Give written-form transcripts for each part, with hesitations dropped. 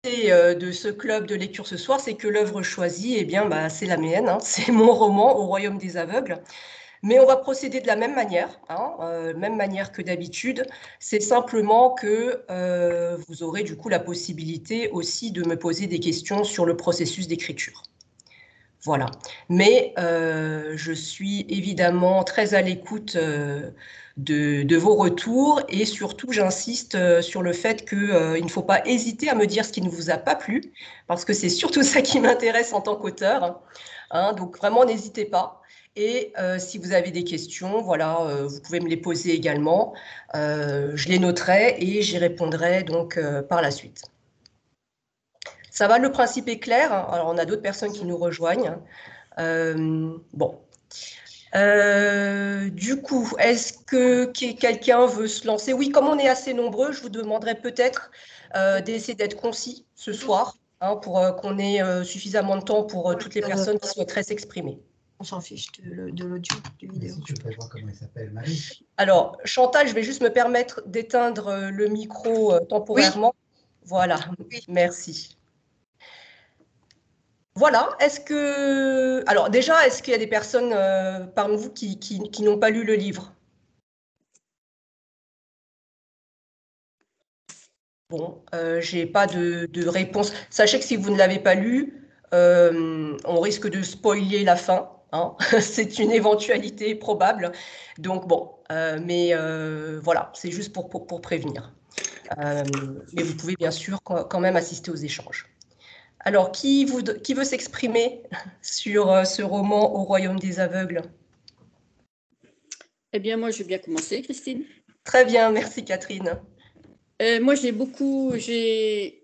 de ce club de lecture ce soir, c'est que l'œuvre choisie, eh bien, bah, c'est la mienne, hein, c'est mon roman Au Royaume des aveugles. Mais on va procéder de la même manière, hein, même manière que d'habitude. C'est simplement que vous aurez du coup la possibilité aussi de me poser des questions sur le processus d'écriture. Voilà. Mais je suis évidemment très à l'écoute de vos retours et surtout, j'insiste sur le fait qu'il ne faut pas hésiter à me dire ce qui ne vous a pas plu, parce que c'est surtout ça qui m'intéresse en tant qu'auteur. Hein, donc vraiment, n'hésitez pas. Et si vous avez des questions, voilà, vous pouvez me les poser également. Je les noterai et j'y répondrai donc par la suite. Ça va, le principe est clair. Hein. Alors, on a d'autres personnes qui nous rejoignent. Bon. Du coup, est-ce que quelqu'un veut se lancer? Oui, comme on est assez nombreux, je vous demanderai peut-être d'essayer d'être concis ce soir, hein, pour qu'on ait suffisamment de temps pour toutes les personnes qui souhaiteraient s'exprimer. On s'en fiche de l'audio, du vidéo. Si tu peux voir comment il s'appelle, Marie. Alors, Chantal, je vais juste me permettre d'éteindre le micro temporairement. Oui. Voilà, oui. Merci. Voilà, alors déjà, est-ce qu'il y a des personnes parmi vous qui n'ont pas lu le livre? Bon, je n'ai pas de réponse. Sachez que si vous ne l'avez pas lu, on risque de spoiler la fin. Hein. C'est une éventualité probable. Donc bon, mais voilà, c'est juste pour prévenir. Mais vous pouvez bien sûr quand même assister aux échanges. Alors, qui veut s'exprimer sur ce roman Au Royaume des aveugles? Eh bien, moi, je vais bien commencer, Christine. Très bien, merci Catherine. Moi, j'ai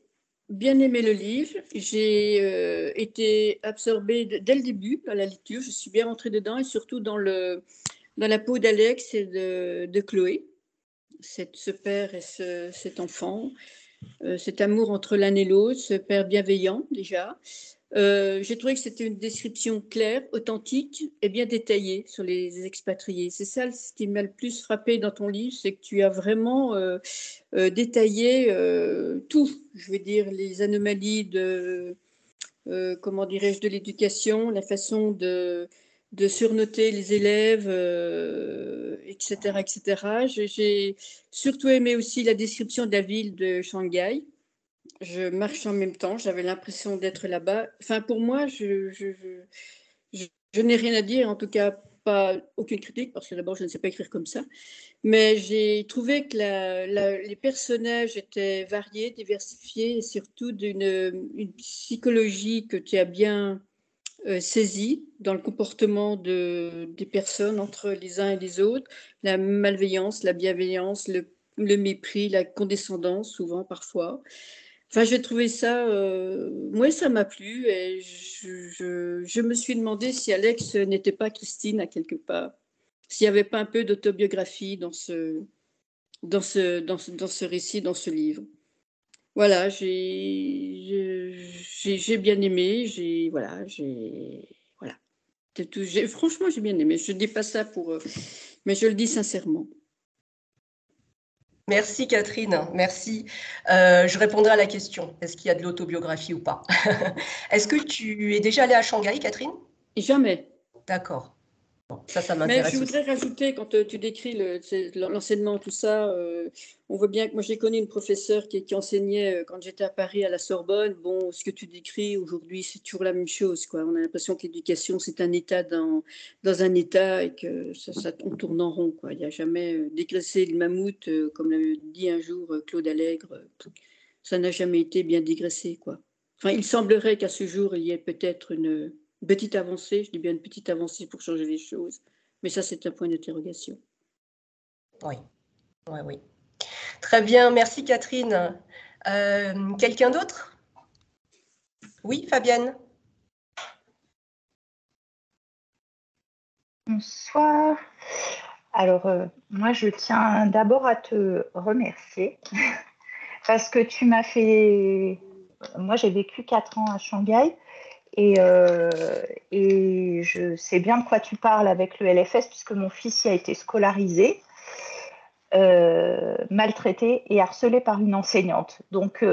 bien aimé le livre. J'ai été absorbée dès le début à la lecture. Je suis bien rentrée dedans et surtout dans la peau d'Alex et de Chloé, ce père et cet enfant. Cet amour entre l'un et l'autre, ce père bienveillant déjà. J'ai trouvé que c'était une description claire, authentique et bien détaillée sur les expatriés. C'est ça ce qui m'a le plus frappé dans ton livre, c'est que tu as vraiment détaillé tout. Je veux dire, les anomalies comment dirais-je, de l'éducation, la façon de surnoter les élèves, etc., etc. J'ai surtout aimé aussi la description de la ville de Shanghai. Je marche en même temps, j'avais l'impression d'être là-bas. Enfin, pour moi, je n'ai rien à dire, en tout cas, pas aucune critique, parce que d'abord, je ne sais pas écrire comme ça. Mais j'ai trouvé que les personnages étaient variés, diversifiés, et surtout une psychologie que tu as bien saisie dans le comportement des personnes entre les uns et les autres, la malveillance, la bienveillance, le mépris, la condescendance, souvent, parfois. Enfin, j'ai trouvé ça, moi, ça m'a plu et je me suis demandé si Alex n'était pas Christine à quelque part, s'il n'y avait pas un peu d'autobiographie dans ce récit, dans ce livre. Voilà, j'ai bien aimé, voilà. C'est tout. Franchement, j'ai bien aimé. Je ne dis pas ça mais je le dis sincèrement. Merci Catherine, merci. Je répondrai à la question, est-ce qu'il y a de l'autobiographie ou pas? Est-ce que tu es déjà allée à Shanghai, Catherine? Jamais. D'accord. Bon, ça Mais m'intéresse je voudrais rajouter, quand tu décris l'enseignement, tout ça, on voit bien que moi j'ai connu une professeure qui enseignait quand j'étais à Paris à la Sorbonne. Bon, ce que tu décris aujourd'hui, c'est toujours la même chose, quoi. On a l'impression que l'éducation, c'est un état dans un état et que on tourne en rond, quoi. Il n'y a jamais dégraissé le mammouth, comme l'a dit un jour Claude Allègre. Ça n'a jamais été bien dégraissé, quoi. Enfin, il semblerait qu'à ce jour, il y ait peut-être une petite avancée, je dis bien une petite avancée pour changer les choses. Mais ça, c'est un point d'interrogation. Oui, oui, oui. Très bien, merci Catherine. Quelqu'un d'autre? Oui, Fabienne? Bonsoir. Alors, moi, je tiens d'abord à te remercier parce que tu m'as fait... Moi, j'ai vécu 4 ans à Shanghai et je sais bien de quoi tu parles avec le LFS puisque mon fils y a été scolarisé, maltraité et harcelé par une enseignante. Donc,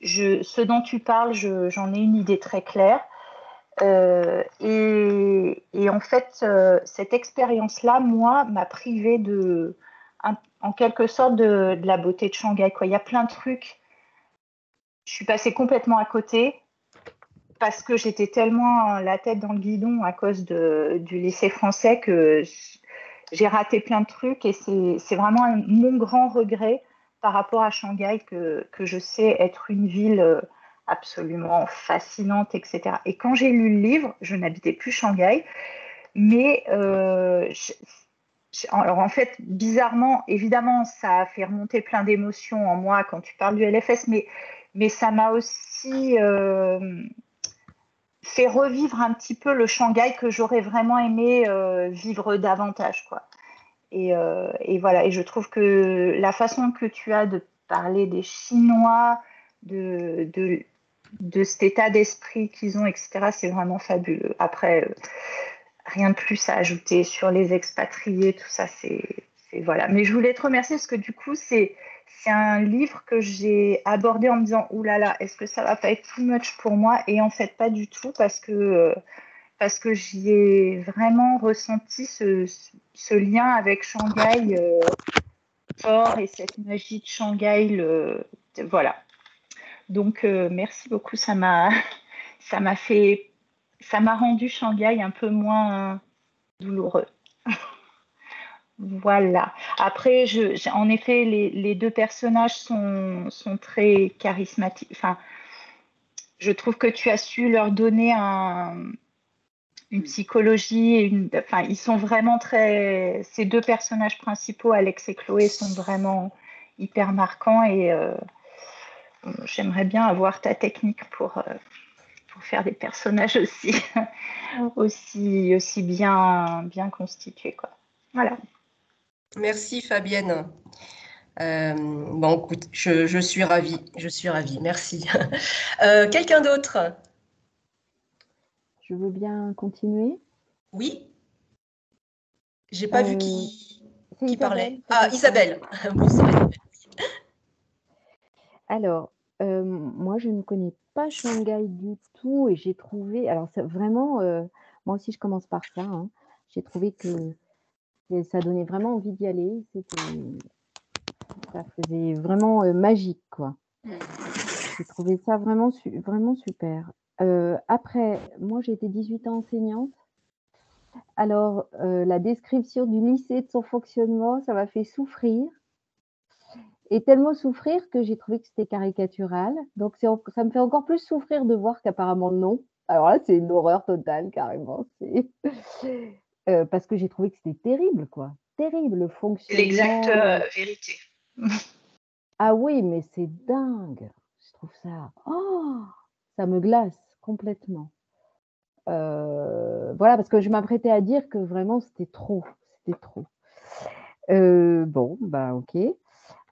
ce dont tu parles, j'en ai une idée très claire. Et en fait, cette expérience-là, moi, m'a privée en quelque sorte de la beauté de Shanghai, quoi. Il y a plein de trucs. Je suis passée complètement à côté parce que j'étais tellement la tête dans le guidon à cause du lycée français que j'ai raté plein de trucs. Et c'est vraiment mon grand regret par rapport à Shanghai que je sais être une ville absolument fascinante, etc. Et quand j'ai lu le livre, je n'habitais plus Shanghai, mais alors en fait, bizarrement, évidemment, ça a fait remonter plein d'émotions en moi quand tu parles du LFS, mais ça m'a aussi fait revivre un petit peu le Shanghai que j'aurais vraiment aimé vivre davantage, quoi. Et voilà, et je trouve que la façon que tu as de parler des Chinois, de cet état d'esprit qu'ils ont, etc., c'est vraiment fabuleux. Après, rien de plus à ajouter sur les expatriés, tout ça, c'est voilà. Mais je voulais te remercier parce que du coup, c'est un livre que j'ai abordé en me disant, ouh là là, est-ce que ça va pas être too much pour moi? Et en fait, pas du tout, parce que j'y ai vraiment ressenti ce lien avec Shanghai fort, et cette magie de Shanghai, voilà. Donc merci beaucoup, ça m'a rendu Shanghai un peu moins douloureux. Voilà. Après, en effet, les deux personnages sont très charismatiques. Enfin, je trouve que tu as su leur donner une psychologie enfin, ils sont vraiment ces deux personnages principaux, Alex et Chloé, sont vraiment hyper marquants, et j'aimerais bien avoir ta technique pour faire des personnages aussi bien constitués, quoi. Voilà. Merci Fabienne. Bon, écoute, je suis ravie, merci. Quelqu'un d'autre? Je veux bien continuer. Oui? J'ai pas vu C'est qui parlait. Isabelle. Ah, Isabelle. Bonsoir Isabelle. Alors, moi, je ne connais pas Shanghai du tout et j'ai trouvé, alors c'est vraiment, moi aussi je commence par ça, hein. J'ai trouvé que ça donnait vraiment envie d'y aller. Ça faisait vraiment magique, quoi. J'ai trouvé ça vraiment, vraiment super. Après, moi, j'ai été 18 ans enseignante. Alors, la description du lycée, de son fonctionnement, ça m'a fait souffrir. Et tellement souffrir que j'ai trouvé que c'était caricatural. Donc ça me fait encore plus souffrir de voir qu'apparemment non. Alors là, c'est une horreur totale carrément. Parce que j'ai trouvé que c'était terrible, quoi. Terrible, le fonctionnement. L'exacte vérité. Ah oui, mais c'est dingue. Je trouve ça... Oh, ça me glace complètement. Voilà, parce que je m'apprêtais à dire que vraiment, c'était trop. C'était trop. Bon, bah ok.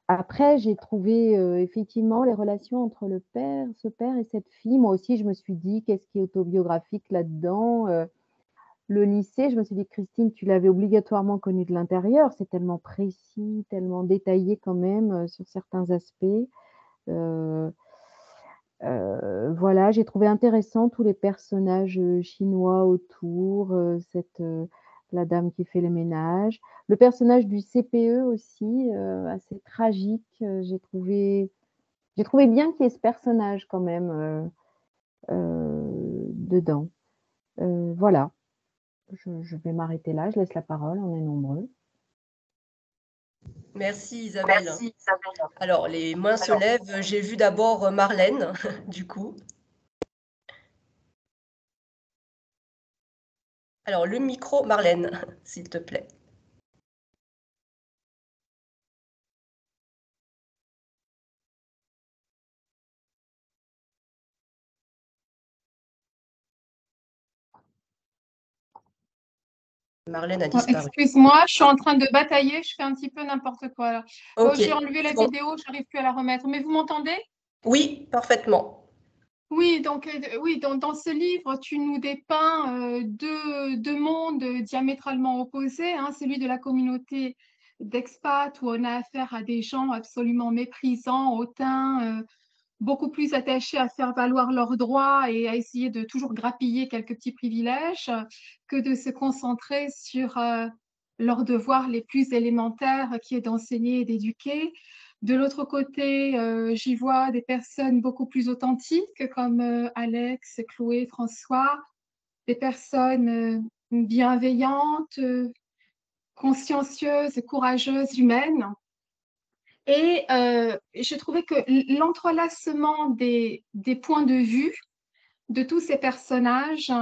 Après, j'ai trouvé effectivement les relations entre ce père et cette fille. Moi aussi, je me suis dit, qu'est-ce qui est autobiographique là-dedans? Le lycée, je me suis dit, Christine, tu l'avais obligatoirement connu de l'intérieur. C'est tellement précis, tellement détaillé quand même sur certains aspects. Voilà, j'ai trouvé intéressant tous les personnages chinois autour, la dame qui fait les ménages. Le personnage du CPE aussi, assez tragique. J'ai trouvé bien qu'il y ait ce personnage quand même dedans. Voilà, je vais m'arrêter là, je laisse la parole, on est nombreux. Merci Isabelle. Alors, les mains se lèvent. J'ai vu d'abord Marlène, du coup. Alors, le micro, Marlène, s'il te plaît. Marlène a disparu. Excuse-moi, je suis en train de batailler, je fais un petit peu n'importe quoi là. Ok. J'ai enlevé la vidéo, j'arrive plus à la remettre. Mais vous m'entendez? Oui, parfaitement. Oui, donc dans ce livre, tu nous dépeins deux mondes diamétralement opposés, hein, celui de la communauté d'expats où on a affaire à des gens absolument méprisants, hautains, beaucoup plus attachés à faire valoir leurs droits et à essayer de toujours grappiller quelques petits privilèges que de se concentrer sur leurs devoirs les plus élémentaires qui est d'enseigner et d'éduquer. De l'autre côté, j'y vois des personnes beaucoup plus authentiques comme Alex, Chloé, François, des personnes bienveillantes, consciencieuses, courageuses, humaines. Et je trouvais que l'entrelacement des points de vue de tous ces personnages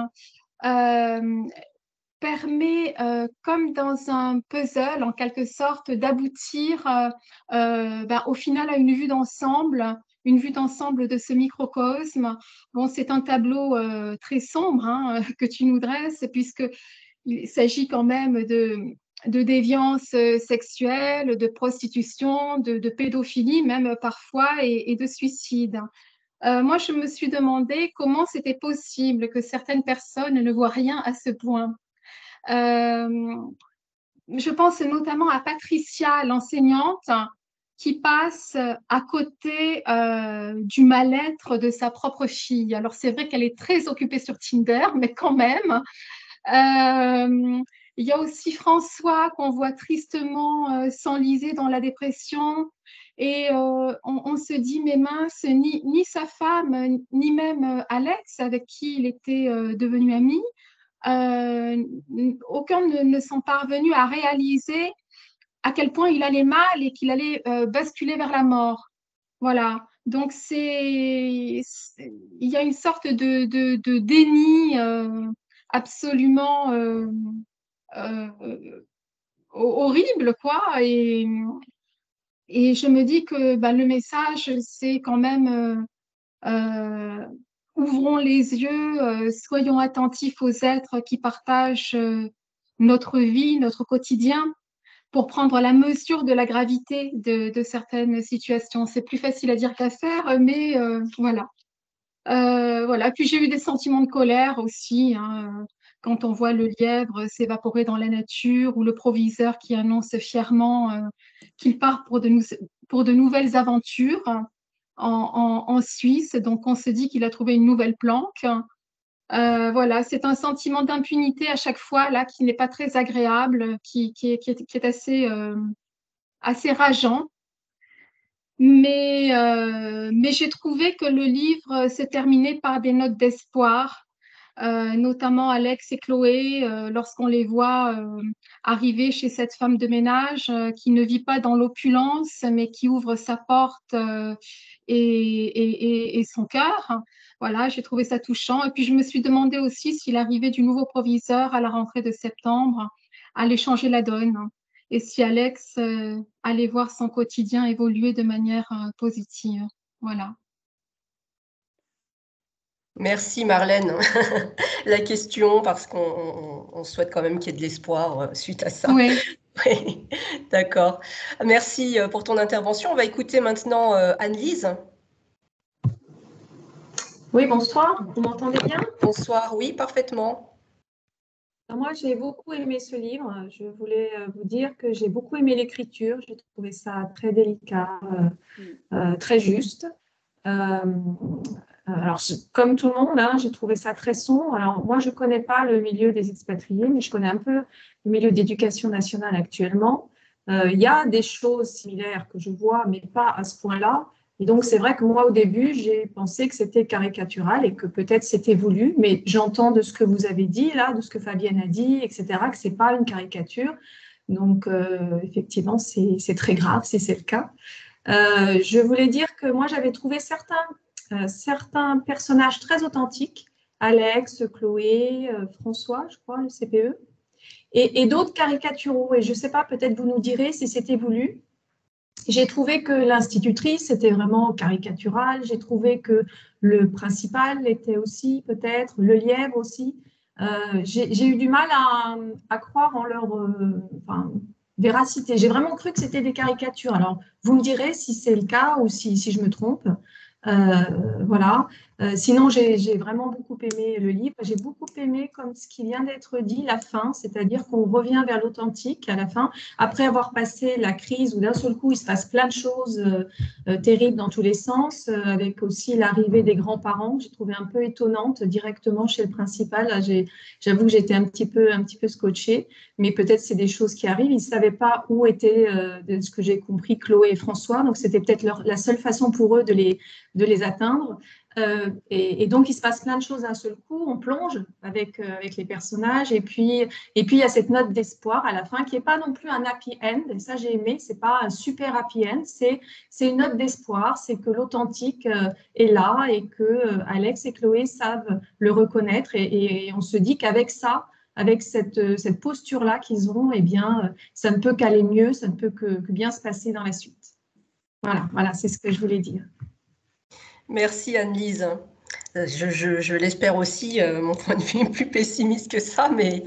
permet, comme dans un puzzle, en quelque sorte, d'aboutir au final à une vue d'ensemble de ce microcosme. Bon, c'est un tableau très sombre hein, que tu nous dresses, puisqu'il s'agit quand même de déviance sexuelle, de prostitution, de pédophilie même parfois et de suicide. Moi, je me suis demandé comment c'était possible que certaines personnes ne voient rien à ce point. Je pense notamment à Patricia, l'enseignante, qui passe à côté du mal-être de sa propre fille. Alors, c'est vrai qu'elle est très occupée sur Tinder, mais quand même. Il y a aussi François qu'on voit tristement s'enliser dans la dépression. Et on se dit, mais mince, ni sa femme, ni même Alex, avec qui il était devenu ami, aucun ne sont parvenus à réaliser à quel point il allait mal et qu'il allait basculer vers la mort. Voilà. Donc, il y a une sorte de déni absolument horrible, quoi. Et je me dis que le message, c'est quand même ouvrons les yeux, soyons attentifs aux êtres qui partagent notre vie, notre quotidien, pour prendre la mesure de la gravité de certaines situations. C'est plus facile à dire qu'à faire, mais voilà. Voilà. Puis j'ai eu des sentiments de colère aussi, hein, quand on voit le lièvre s'évaporer dans la nature ou le proviseur qui annonce fièrement qu'il part pour de nouvelles aventures en Suisse. Donc on se dit qu'il a trouvé une nouvelle planque. Voilà, c'est un sentiment d'impunité à chaque fois là qui n'est pas très agréable, qui est assez rageant. Mais j'ai trouvé que le livre se terminait par des notes d'espoir, notamment Alex et Chloé, lorsqu'on les voit arriver chez cette femme de ménage qui ne vit pas dans l'opulence, mais qui ouvre sa porte et son cœur. Voilà, j'ai trouvé ça touchant. Et puis je me suis demandé aussi si l'arrivée du nouveau proviseur à la rentrée de septembre allait changer la donne. Et si Alex allait voir son quotidien évoluer de manière positive. Voilà. Merci Marlène. La question, parce qu'on souhaite quand même qu'il y ait de l'espoir suite à ça. Oui. Oui, d'accord. Merci pour ton intervention. On va écouter maintenant Anne-Lise. Oui, bonsoir. Vous m'entendez bien? Bonsoir, oui, parfaitement. Alors moi, j'ai beaucoup aimé ce livre. Je voulais vous dire que j'ai beaucoup aimé l'écriture. J'ai trouvé ça très délicat, très juste. Alors, comme tout le monde, hein, j'ai trouvé ça très sombre. Alors, moi, je ne connais pas le milieu des expatriés, mais je connais un peu le milieu d'éducation nationale actuellement. Il y a des choses similaires que je vois, mais pas à ce point-là. Et donc, c'est vrai que moi, au début, j'ai pensé que c'était caricatural et que peut-être c'était voulu, mais j'entends de ce que vous avez dit, là, de ce que Fabienne a dit, etc., que ce n'est pas une caricature. Donc, effectivement, c'est très grave si c'est le cas. Je voulais dire que moi, j'avais trouvé certains personnages très authentiques, Alex, Chloé, François, je crois, le CPE, et d'autres caricaturaux. Et je ne sais pas, peut-être vous nous direz si c'était voulu. J'ai trouvé que l'institutrice était vraiment caricaturale. J'ai trouvé que le principal était aussi, peut-être, le lièvre aussi. J'ai eu du mal à croire en leur véracité. J'ai vraiment cru que c'était des caricatures. Alors, vous me direz si c'est le cas ou si je me trompe. Voilà. Sinon, j'ai vraiment beaucoup aimé le livre. J'ai beaucoup aimé, comme ce qui vient d'être dit, la fin, c'est-à-dire qu'on revient vers l'authentique à la fin, après avoir passé la crise où d'un seul coup, il se passe plein de choses terribles dans tous les sens, avec aussi l'arrivée des grands-parents, que j'ai trouvé un peu étonnante directement chez le principal. Là, j'avoue que j'étais un petit peu scotchée, mais peut-être c'est des choses qui arrivent. Ils ne savaient pas où étaient, de ce que j'ai compris, Chloé et François, donc c'était peut-être la seule façon pour eux de les atteindre. Et donc, il se passe plein de choses d'un seul coup. On plonge avec les personnages. Et puis, il y a cette note d'espoir à la fin qui n'est pas non plus un happy end. Et ça, j'ai aimé. Ce n'est pas un super happy end. C'est une note d'espoir. C'est que l'authentique est là et que Alex et Chloé savent le reconnaître. Et on se dit qu'avec ça, avec cette posture-là qu'ils ont, eh bien, ça ne peut qu'aller mieux. Ça ne peut que bien se passer dans la suite. Voilà, c'est ce que je voulais dire. Merci Anne-Lise. Je l'espère aussi, mon point de vue est plus pessimiste que ça, mais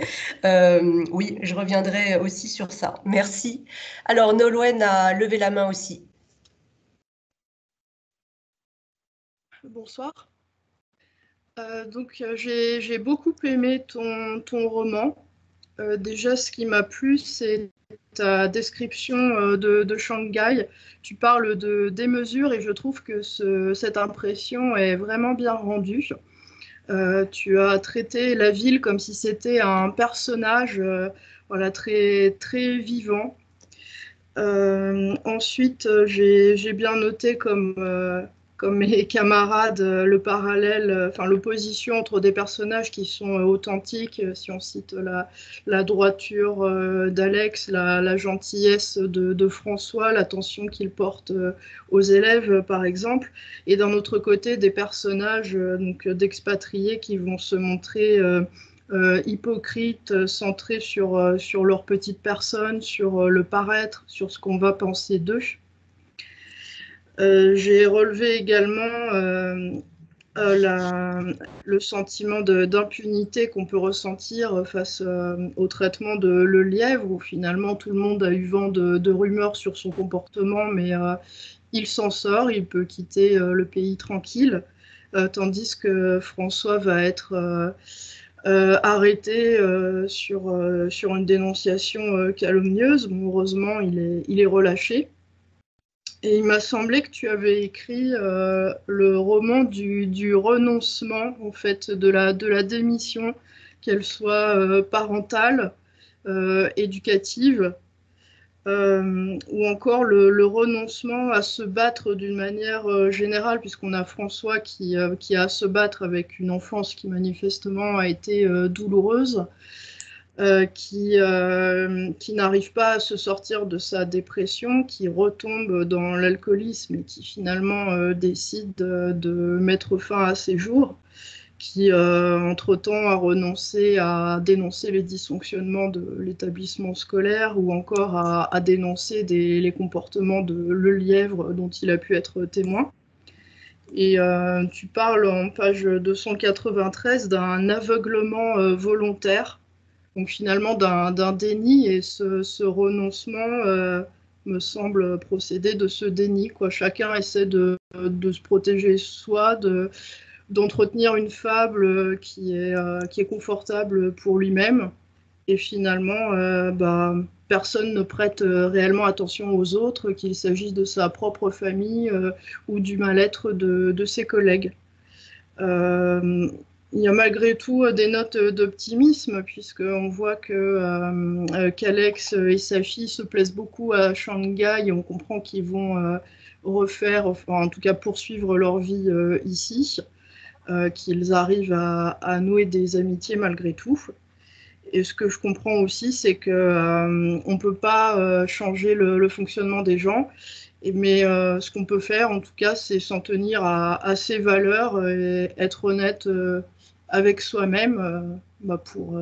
oui, je reviendrai aussi sur ça. Merci. Alors, Nolwenn a levé la main aussi. Bonsoir. J'ai beaucoup aimé ton roman. Déjà, ce qui m'a plu, c'est ta description de Shanghai. Tu parles de démesure et je trouve que cette impression est vraiment bien rendue. Tu as traité la ville comme si c'était un personnage voilà, très, très vivant. Ensuite, j'ai bien noté comme mes camarades le parallèle, enfin l'opposition entre des personnages qui sont authentiques, si on cite la droiture d'Alex, la gentillesse de François, l'attention qu'il porte aux élèves par exemple, et d'un autre côté des personnages donc d'expatriés qui vont se montrer hypocrites, centrés sur leur petite personne, sur le paraître, sur ce qu'on va penser d'eux. J'ai relevé également le sentiment d'impunité qu'on peut ressentir face au traitement de Le Lièvre, où finalement tout le monde a eu vent de rumeurs sur son comportement, mais il s'en sort, il peut quitter le pays tranquille, tandis que François va être arrêté sur une dénonciation calomnieuse. Bon, heureusement, il est relâché. Et il m'a semblé que tu avais écrit le roman du renoncement, en fait, de la démission, qu'elle soit parentale, éducative, ou encore le renoncement à se battre d'une manière générale, puisqu'on a François qui a à se battre avec une enfance qui manifestement a été douloureuse. Qui n'arrive pas à se sortir de sa dépression, qui retombe dans l'alcoolisme et qui finalement décide de mettre fin à ses jours, qui entre-temps a renoncé à dénoncer les dysfonctionnements de l'établissement scolaire ou encore à dénoncer les comportements de Le Lièvre dont il a pu être témoin. Et tu parles en page 293 d'un aveuglement volontaire, donc finalement d'un déni, et ce renoncement me semble procéder de ce déni, quoi. Chacun essaie de se protéger soi, d'entretenir une fable qui est confortable pour lui-même, et finalement personne ne prête réellement attention aux autres, qu'il s'agisse de sa propre famille ou du mal-être de ses collègues. Il y a malgré tout des notes d'optimisme, puisqu'on voit qu'Alex et sa fille se plaisent beaucoup à Shanghai, et on comprend qu'ils vont refaire, enfin en tout cas poursuivre leur vie ici, qu'ils arrivent à nouer des amitiés malgré tout. Et ce que je comprends aussi, c'est qu'on ne peut pas changer le fonctionnement des gens, mais ce qu'on peut faire, en tout cas, c'est s'en tenir à ses valeurs et être honnête avec soi-même pour...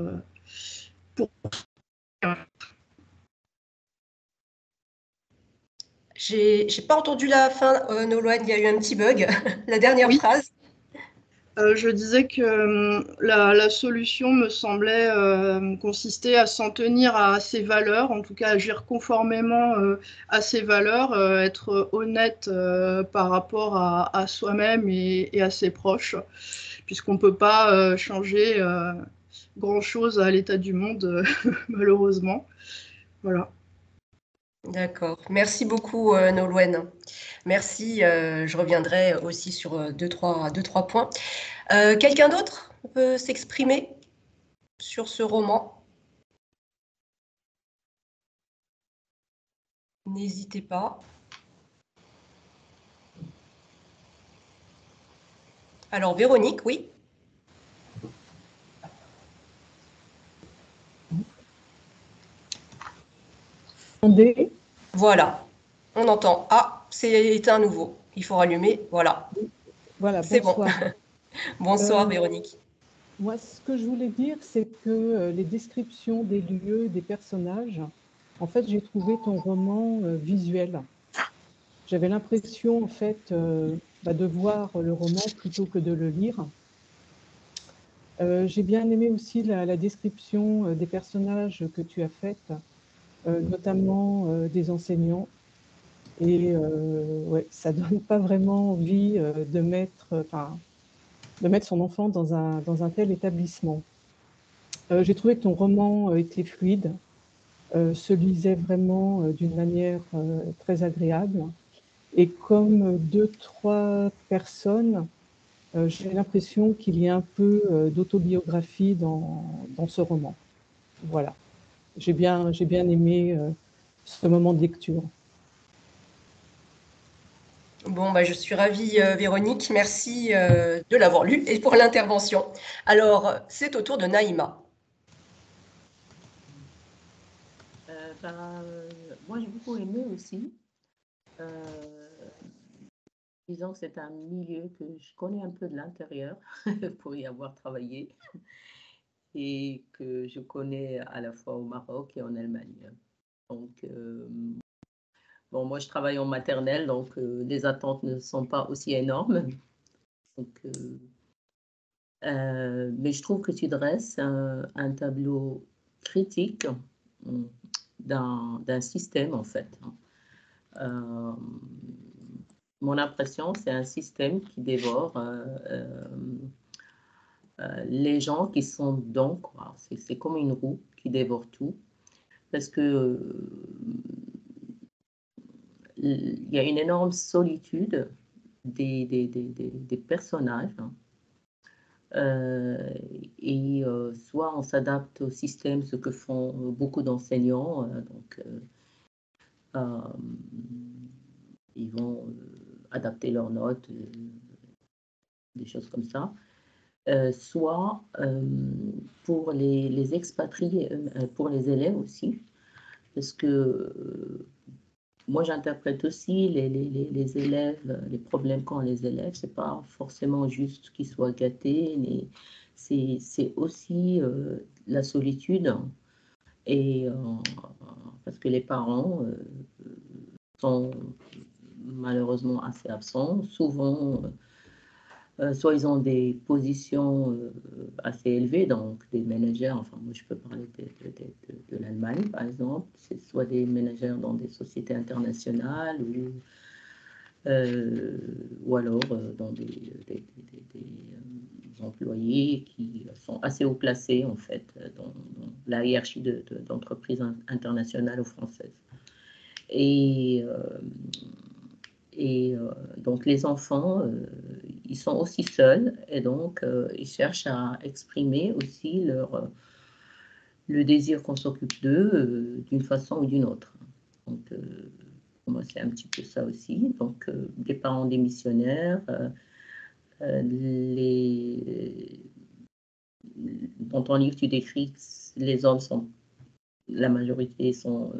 J'ai pas entendu la fin, Nolwenn, il y a eu un petit bug. La dernière phrase. Je disais que la solution me semblait consister à s'en tenir à ses valeurs, en tout cas agir conformément à ses valeurs, être honnête par rapport à soi-même et à ses proches, puisqu'on ne peut pas changer grand-chose à l'état du monde, malheureusement. Voilà. D'accord. Merci beaucoup, Nolwenn. Merci. Je reviendrai aussi sur deux, trois points. Quelqu'un d'autre peut s'exprimer sur ce roman? N'hésitez pas. Alors, Véronique, oui. Voilà, on entend. Ah, c'est éteint à nouveau. Il faut rallumer. Voilà. Voilà, C'est bon. bonsoir. Bonsoir, Véronique. Moi, ce que je voulais dire, c'est que les descriptions des lieux, des personnages, en fait, j'ai trouvé ton roman visuel. J'avais l'impression, en fait, de voir le roman plutôt que de le lire. J'ai bien aimé aussi la description des personnages que tu as faite, notamment des enseignants. Et ouais, ça donne pas vraiment envie de mettre son enfant dans un tel établissement. J'ai trouvé que ton roman était fluide, se lisait vraiment d'une manière très agréable. Et comme 2-3 personnes, j'ai l'impression qu'il y a un peu d'autobiographie dans ce roman. Voilà. J'ai bien aimé ce moment de lecture. Bon, je suis ravie, Véronique. Merci de l'avoir lu et pour l'intervention. Alors, c'est au tour de Naïma. Moi, j'ai beaucoup aimé aussi. Disons que c'est un milieu que je connais un peu de l'intérieur pour y avoir travaillé et que je connais à la fois au Maroc et en Allemagne. Donc, moi, je travaille en maternelle, donc les attentes ne sont pas aussi énormes. Donc, mais je trouve que tu dresses un tableau critique d'un système, en fait. Mon impression, c'est un système qui dévore les gens qui sont dedans, quoi. C'est comme une roue qui dévore tout. Parce que il y a une énorme solitude des personnages. Et soit on s'adapte au système, ce que font beaucoup d'enseignants. Ils vont adapter leurs notes, des choses comme ça. Soit pour les expatriés, pour les élèves aussi, parce que moi j'interprète aussi les élèves, les problèmes qu'ont les élèves, c'est pas forcément juste qu'ils soient gâtés, mais c'est aussi la solitude, et parce que les parents sont malheureusement assez absents, souvent. Soit ils ont des positions assez élevées, donc des managers, enfin moi je peux parler de l'Allemagne par exemple, c'est soit des managers dans des sociétés internationales ou alors dans des employés qui sont assez haut placés en fait dans la hiérarchie d'entreprises internationales ou françaises. Et donc les enfants, ils sont aussi seuls et donc ils cherchent à exprimer aussi le désir qu'on s'occupe d'eux d'une façon ou d'une autre. Donc pour moi c'est un petit peu ça aussi. Donc des parents démissionnaires, dans ton livre tu décris que les hommes sont, la majorité sont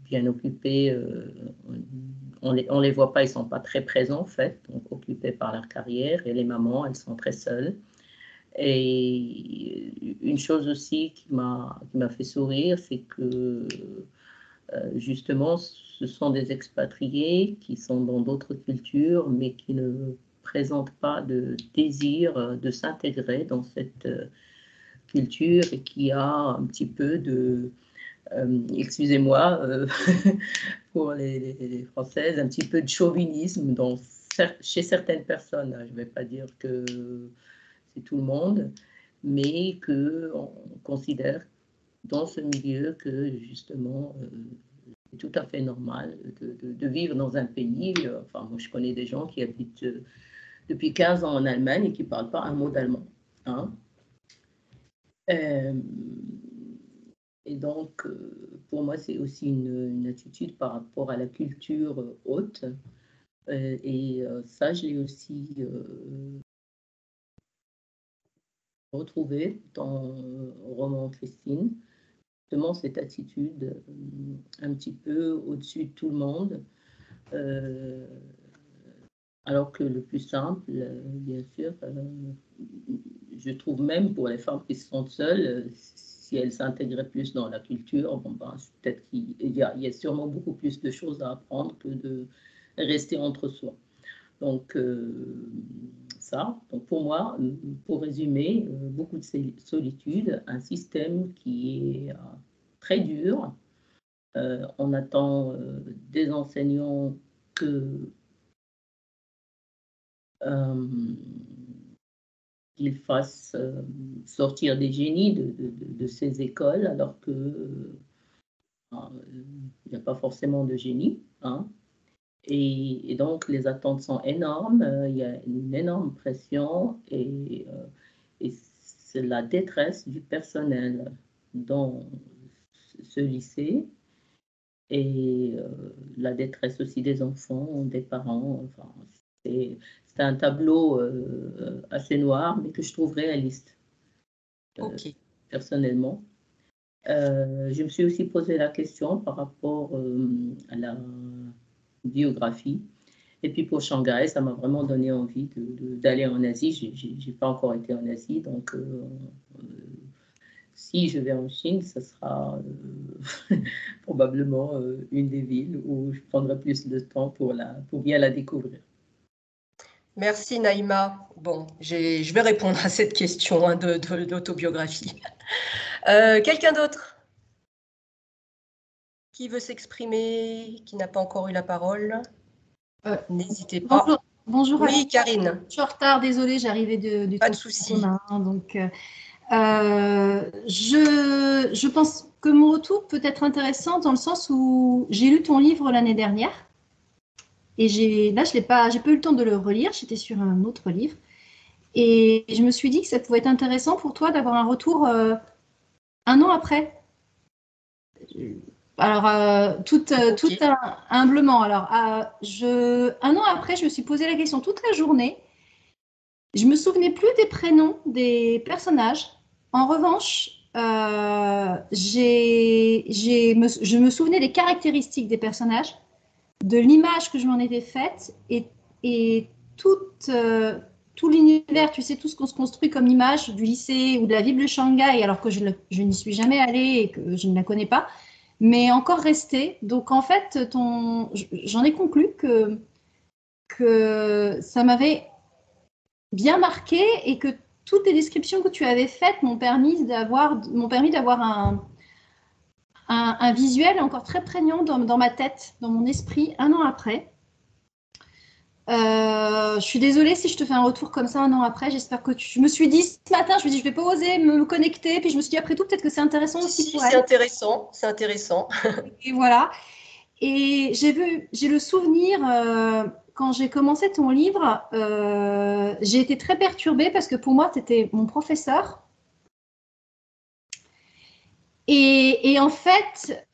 bien occupés, on les voit pas, ils sont pas très présents en fait, donc occupés par leur carrière, et les mamans, elles sont très seules. Et une chose aussi qui m'a fait sourire, c'est que justement, ce sont des expatriés qui sont dans d'autres cultures, mais qui ne présentent pas de désir de s'intégrer dans cette culture et qui a un petit peu de, excusez-moi pour les Françaises, un petit peu de chauvinisme chez certaines personnes. Je ne vais pas dire que c'est tout le monde, mais qu'on considère dans ce milieu que justement c'est tout à fait normal de vivre dans un pays. Enfin, moi je connais des gens qui habitent depuis 15 ans en Allemagne et qui ne parlent pas un mot d'allemand. Hein. Et donc, pour moi, c'est aussi une attitude par rapport à la culture haute. Et ça, je l'ai aussi retrouvé dans Roman Christine. Justement, cette attitude un petit peu au-dessus de tout le monde. Alors que le plus simple, bien sûr, je trouve même pour les femmes qui se sentent seules, si elles s'intégraient plus dans la culture, bon, ben, peut-être qu'il y a sûrement beaucoup plus de choses à apprendre que de rester entre soi. Donc, ça, donc pour moi, pour résumer, beaucoup de solitude, un système qui est très dur. On attend des enseignants qu'ils fassent sortir des génies de ces écoles, alors qu'il n'y a pas forcément de génie. Hein. Et donc, les attentes sont énormes, il y a une énorme pression et c'est la détresse du personnel dans ce lycée et la détresse aussi des enfants, des parents. Enfin, c'est un tableau assez noir, mais que je trouve réaliste, personnellement. Je me suis aussi posé la question par rapport à la biographie. Et puis pour Shanghai, ça m'a vraiment donné envie d'aller en Asie. Je n'ai pas encore été en Asie, donc si je vais en Chine, ce sera probablement une des villes où je prendrai plus de temps pour bien la découvrir. Merci Naïma. Bon, je vais répondre à cette question hein, d'autobiographie. Quelqu'un d'autre qui veut s'exprimer, qui n'a pas encore eu la parole? N'hésitez pas. Bonjour. Oui, Karine. Je suis en retard, désolée, j'arrivais du pas de souci. Donc, je pense que mon retour peut être intéressant dans le sens où j'ai lu ton livre l'année dernière. Et là, j'ai pas eu le temps de le relire, j'étais sur un autre livre. Et je me suis dit que ça pouvait être intéressant pour toi d'avoir un retour un an après. Alors, tout humblement. Alors, un an après, je me suis posé la question toute la journée. Je me souvenais plus des prénoms des personnages. En revanche, je me souvenais des caractéristiques des personnages, de l'image que je m'en étais faite et tout l'univers, tu sais, tout ce qu'on se construit comme image du lycée ou de la ville de Shanghai, alors que je n'y suis jamais allée et que je ne la connais pas, mais encore resté. Donc, en fait, j'en ai conclu que ça m'avait bien marqué et que toutes les descriptions que tu avais faites m'ont permis d'avoir un visuel encore très prégnant dans ma tête, dans mon esprit, un an après. Je suis désolée si je te fais un retour comme ça un an après. J'espère que je me suis dit ce matin, je me suis dit je vais pas oser me connecter, puis je me suis dit après tout peut-être que c'est intéressant aussi pour elle. C'est intéressant. Et voilà. Et j'ai le souvenir quand j'ai commencé ton livre, j'ai été très perturbée parce que pour moi tu étais mon professeur. Et en fait,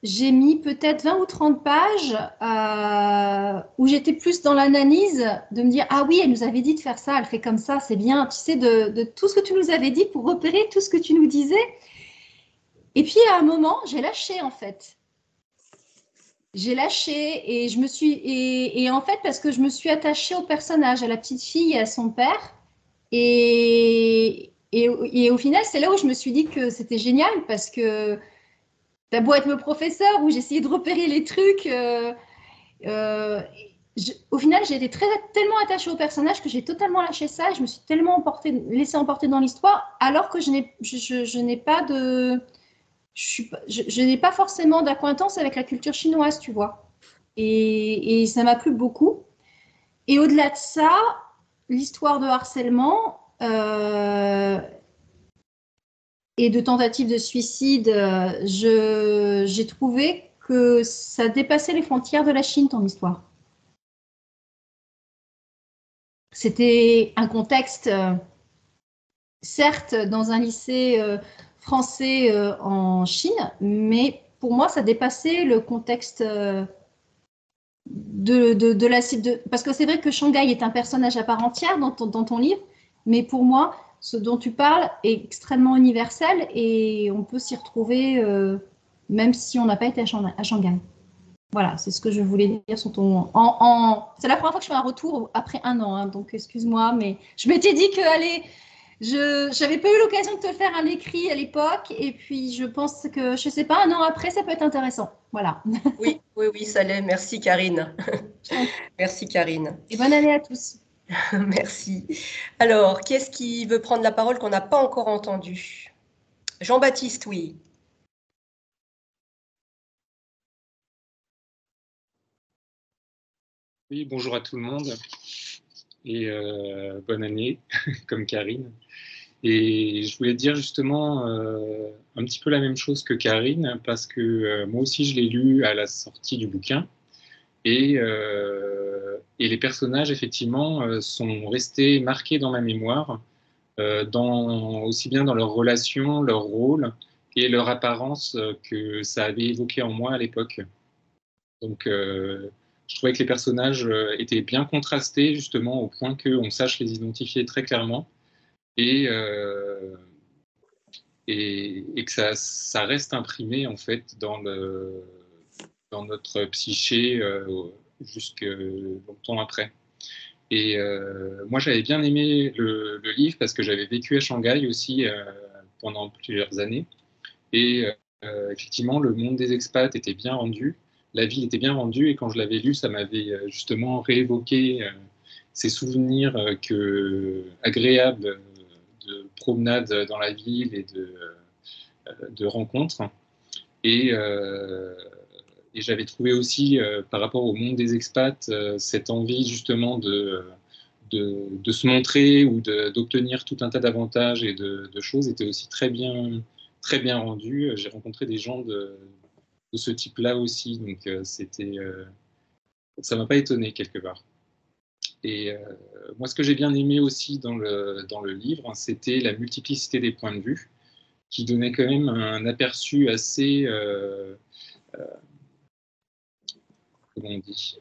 j'ai mis peut-être 20 ou 30 pages où j'étais plus dans l'analyse de me dire « Ah oui, elle nous avait dit de faire ça, elle fait comme ça, c'est bien. » Tu sais, de tout ce que tu nous avais dit pour repérer tout ce que tu nous disais. Et puis, à un moment, j'ai lâché, en fait. J'ai lâché et je me suis… Et en fait, parce que je me suis attachée au personnage, à la petite fille et à son père. Et au final, c'est là où je me suis dit que c'était génial parce que t'as beau être mon professeur où j'essayais de repérer les trucs, au final, j'ai été tellement attachée au personnage que j'ai totalement lâché ça et je me suis tellement laissée emporter dans l'histoire, alors que je n'ai pas de... Je n'ai pas forcément d'acquaintance avec la culture chinoise, tu vois. Et ça m'a plu beaucoup. Et au-delà de ça, l'histoire de harcèlement et de tentative de suicide, j'ai trouvé que ça dépassait les frontières de la Chine, ton histoire. C'était un contexte, certes, dans un lycée français en Chine, mais pour moi, ça dépassait le contexte de la... Parce que c'est vrai que Shanghai est un personnage à part entière dans ton livre, mais pour moi, ce dont tu parles est extrêmement universel et on peut s'y retrouver même si on n'a pas été à Shanghai. Voilà, c'est ce que je voulais dire sur ton... C'est la première fois que je fais un retour après 1 an, hein, donc excuse-moi, mais je m'étais dit que, allez, je n'avais pas eu l'occasion de te faire un écrit à l'époque, et puis je pense que, je ne sais pas, 1 an après, ça peut être intéressant. Voilà. Oui, ça l'est. Merci, Karine. Merci, Karine. Et bonne année à tous. Merci. Alors, qui est-ce qui veut prendre la parole qu'on n'a pas encore entendu? Jean-Baptiste, oui. Oui, bonjour à tout le monde et bonne année, comme Karine. Et je voulais dire justement un petit peu la même chose que Karine, parce que moi aussi je l'ai lu à la sortie du bouquin. Et les personnages, effectivement, sont restés marqués dans ma mémoire, aussi bien dans leur relation, leur rôle et leur apparence que ça avait évoqué en moi à l'époque. Donc, je trouvais que les personnages étaient bien contrastés, justement, au point qu'on sache les identifier très clairement et que ça reste imprimé, en fait, dans notre psyché jusque longtemps après. Et moi, j'avais bien aimé le livre parce que j'avais vécu à Shanghai aussi pendant plusieurs années. Et effectivement, le monde des expats était bien rendu. La ville était bien rendue et quand je l'avais lu, ça m'avait justement réévoqué ces souvenirs agréables de promenades dans la ville et de rencontres. Et j'avais trouvé aussi, par rapport au monde des expats, cette envie justement de se montrer ou d'obtenir tout un tas d'avantages et de choses était aussi très bien rendue. J'ai rencontré des gens de ce type-là aussi, donc ça m'a pas étonné quelque part. Et moi, ce que j'ai bien aimé aussi dans le livre, c'était la multiplicité des points de vue, qui donnait quand même un aperçu assez, comment on dit,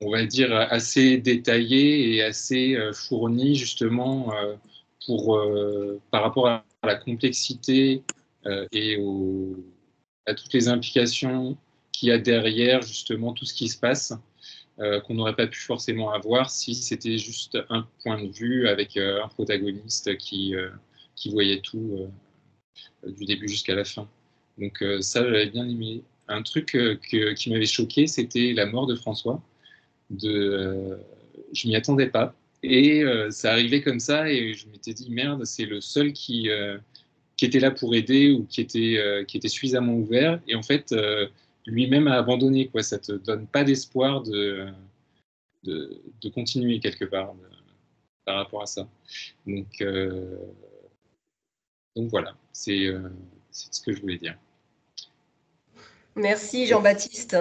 on va dire assez détaillé et assez fourni justement par rapport à la complexité et à toutes les implications qu'il y a derrière justement tout ce qui se passe, qu'on n'aurait pas pu forcément avoir si c'était juste un point de vue avec un protagoniste qui voyait tout du début jusqu'à la fin. Donc ça, j'avais bien aimé. Un truc qui m'avait choqué, c'était la mort de François. Je m'y attendais pas. Et ça arrivait comme ça et je m'étais dit, merde, c'est le seul qui était là pour aider ou qui était suffisamment ouvert. Et en fait, lui-même a abandonné, quoi. Ça te donne pas d'espoir de continuer quelque part par rapport à ça. Donc voilà, c'est ce que je voulais dire. Merci Jean-Baptiste.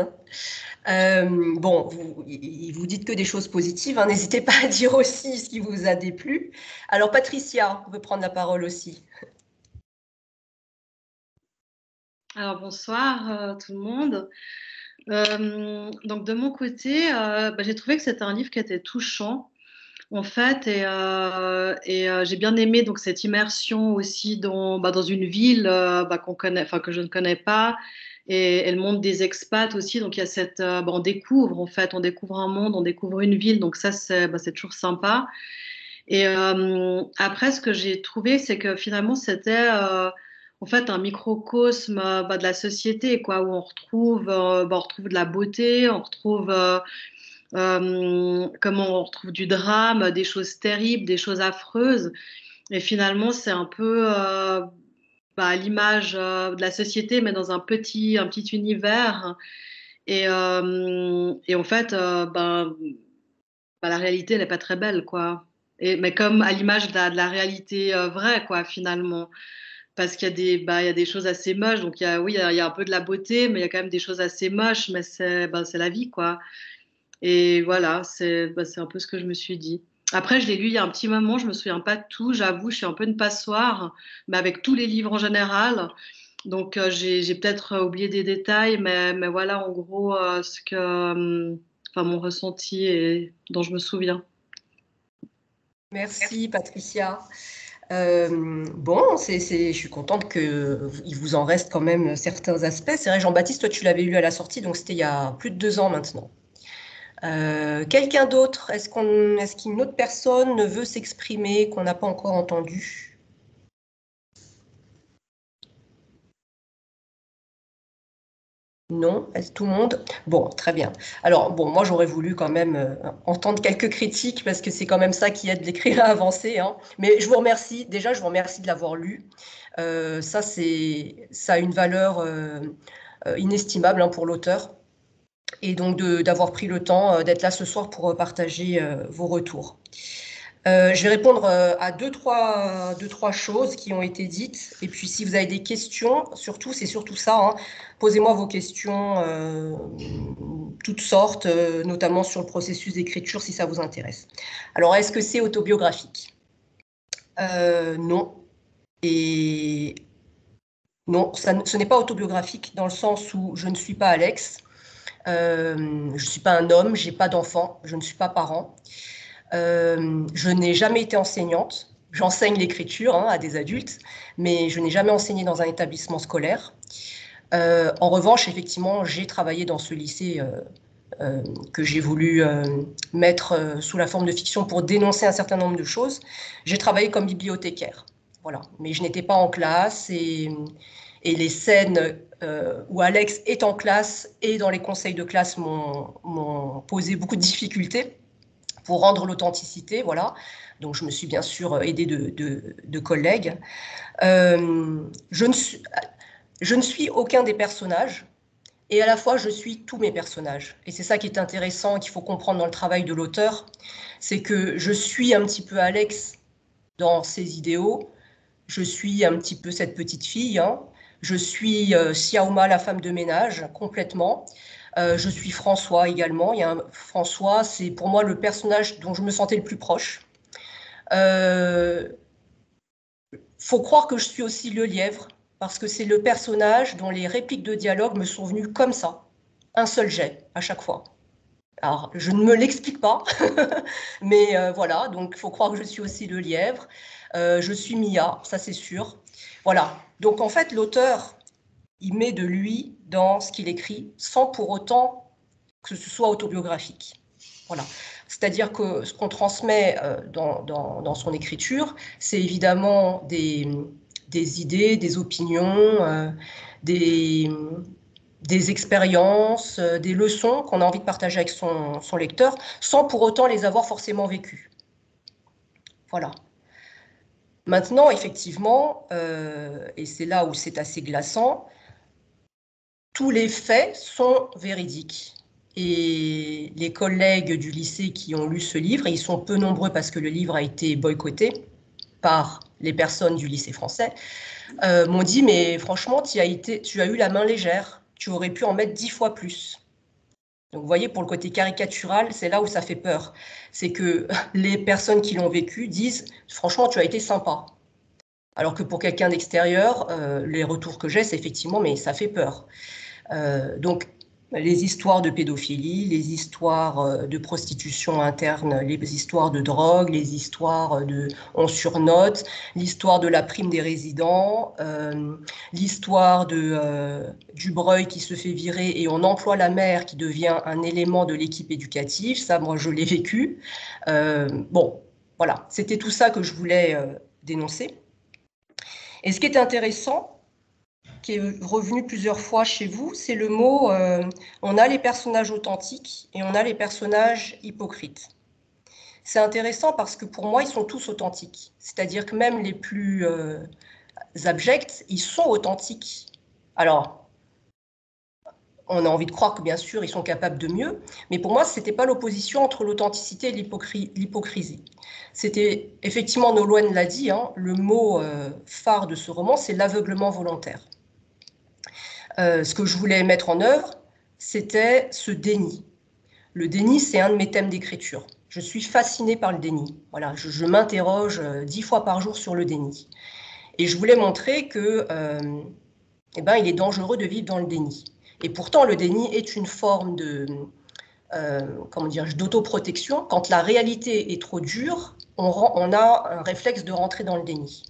Bon, vous dites que des choses positives, hein. N'hésitez pas à dire aussi ce qui vous a déplu. Alors Patricia, vous pouvez prendre la parole aussi. Alors bonsoir tout le monde. Donc de mon côté, j'ai trouvé que c'était un livre qui était touchant en fait et j'ai bien aimé donc cette immersion aussi dans une ville qu'on connaît, enfin que je ne connais pas et le monde des expats aussi. Donc il y a cette, on découvre en fait, on découvre un monde, on découvre une ville, donc ça c'est toujours sympa. Et après ce que j'ai trouvé, c'est que finalement c'était en fait un microcosme de la société, quoi, où on retrouve de la beauté, on retrouve comment on retrouve du drame, des choses terribles, des choses affreuses. Et finalement, c'est un peu à l'image de la société, mais dans un petit univers. Et en fait, la réalité, elle n'est pas très belle, quoi. Mais comme à l'image de la réalité vraie, quoi, finalement. Parce qu'il y a il y a des choses assez moches. Donc, oui, il y a un peu de la beauté, mais il y a quand même des choses assez moches. Mais c'est la vie, quoi. Et voilà, c'est un peu ce que je me suis dit. Après, je l'ai lu il y a un petit moment, je me souviens pas de tout, j'avoue, je suis un peu une passoire, mais avec tous les livres en général. Donc, j'ai peut-être oublié des détails, mais voilà, en gros, mon ressenti et dont je me souviens. Merci, Patricia. Bon, je suis contente qu'il vous en reste quand même certains aspects. C'est vrai, Jean-Baptiste, toi, tu l'avais lu à la sortie, donc c'était il y a plus de 2 ans maintenant. Quelqu'un d'autre? Est-ce qu'une autre personne ne veut s'exprimer, qu'on n'a pas encore entendu? Non? Est-ce tout le monde? Bon, très bien. Alors, bon, moi, j'aurais voulu quand même entendre quelques critiques parce que c'est quand même ça qui aide l'écrivain à avancer, hein. Mais je vous remercie. Déjà, je vous remercie de l'avoir lu. Ça a une valeur inestimable, hein, pour l'auteur. Et donc, d'avoir pris le temps d'être là ce soir pour partager vos retours. Je vais répondre à deux, trois choses qui ont été dites. Et puis, si vous avez des questions, surtout, c'est surtout ça, hein, posez-moi vos questions, toutes sortes, notamment sur le processus d'écriture, si ça vous intéresse. Alors, est-ce que c'est autobiographique? Non. Et non, ce n'est pas autobiographique dans le sens où je ne suis pas Alex. Je ne suis pas un homme, je n'ai pas d'enfant, je ne suis pas parent. Je n'ai jamais été enseignante. J'enseigne l'écriture, hein, à des adultes, mais je n'ai jamais enseigné dans un établissement scolaire. En revanche, effectivement, j'ai travaillé dans ce lycée que j'ai voulu mettre sous la forme de fiction pour dénoncer un certain nombre de choses. J'ai travaillé comme bibliothécaire, voilà. Mais je n'étais pas en classe et les scènes où Alex est en classe et dans les conseils de classe m'ont posé beaucoup de difficultés pour rendre l'authenticité, voilà. Donc, je me suis bien sûr aidée de collègues. Je ne suis aucun des personnages, et à la fois, je suis tous mes personnages. Et c'est ça qui est intéressant et qu'il faut comprendre dans le travail de l'auteur, c'est que je suis un petit peu Alex dans ses idéaux, je suis un petit peu cette petite fille, hein. Je suis Xiaoma, la femme de ménage, complètement. Je suis François également. François, c'est pour moi le personnage dont je me sentais le plus proche. Faut croire que je suis aussi le lièvre, parce que c'est le personnage dont les répliques de dialogue me sont venues comme ça, un seul jet à chaque fois. Alors, je ne me l'explique pas, mais voilà, donc il faut croire que je suis aussi le lièvre. Je suis Mia, ça c'est sûr. Voilà, donc en fait, l'auteur, il met de lui dans ce qu'il écrit, sans pour autant que ce soit autobiographique. Voilà. C'est-à-dire que ce qu'on transmet dans son écriture, c'est évidemment des idées, des opinions, des expériences, des leçons qu'on a envie de partager avec son lecteur, sans pour autant les avoir forcément vécues. Voilà. Maintenant, effectivement, et c'est là où c'est assez glaçant, tous les faits sont véridiques. Et les collègues du lycée qui ont lu ce livre, et ils sont peu nombreux parce que le livre a été boycotté par les personnes du lycée français, m'ont dit, mais franchement, tu as eu la main légère, tu aurais pu en mettre 10 fois plus. Donc vous voyez, pour le côté caricatural, c'est là où ça fait peur. C'est que les personnes qui l'ont vécu disent, franchement, tu as été sympa. Alors que pour quelqu'un d'extérieur, les retours que j'ai, c'est effectivement, mais ça fait peur. Donc, les histoires de pédophilie, les histoires de prostitution interne, les histoires de drogue, les histoires de on surnote, l'histoire de la prime des résidents, l'histoire du Breuil qui se fait virer et on emploie la mère qui devient un élément de l'équipe éducative. Ça, moi, je l'ai vécu. Bon, voilà, c'était tout ça que je voulais dénoncer. Et ce qui est intéressant, qui est revenu plusieurs fois chez vous, c'est le mot on a les personnages authentiques et on a les personnages hypocrites. C'est intéressant parce que pour moi, ils sont tous authentiques. C'est-à-dire que même les plus abjects, ils sont authentiques. Alors, on a envie de croire que bien sûr, ils sont capables de mieux, mais pour moi, ce n'était pas l'opposition entre l'authenticité et l'hypocrisie. C'était, effectivement, Nolwenn l'a dit, hein, le mot phare de ce roman, c'est l'aveuglement volontaire. Ce que je voulais mettre en œuvre, c'était ce déni. Le déni, c'est un de mes thèmes d'écriture. Je suis fascinée par le déni. Voilà, je m'interroge 10 fois par jour sur le déni. Et je voulais montrer que, il est dangereux de vivre dans le déni. Et pourtant, le déni est une forme de, d'autoprotection. Quand la réalité est trop dure, on a un réflexe de rentrer dans le déni.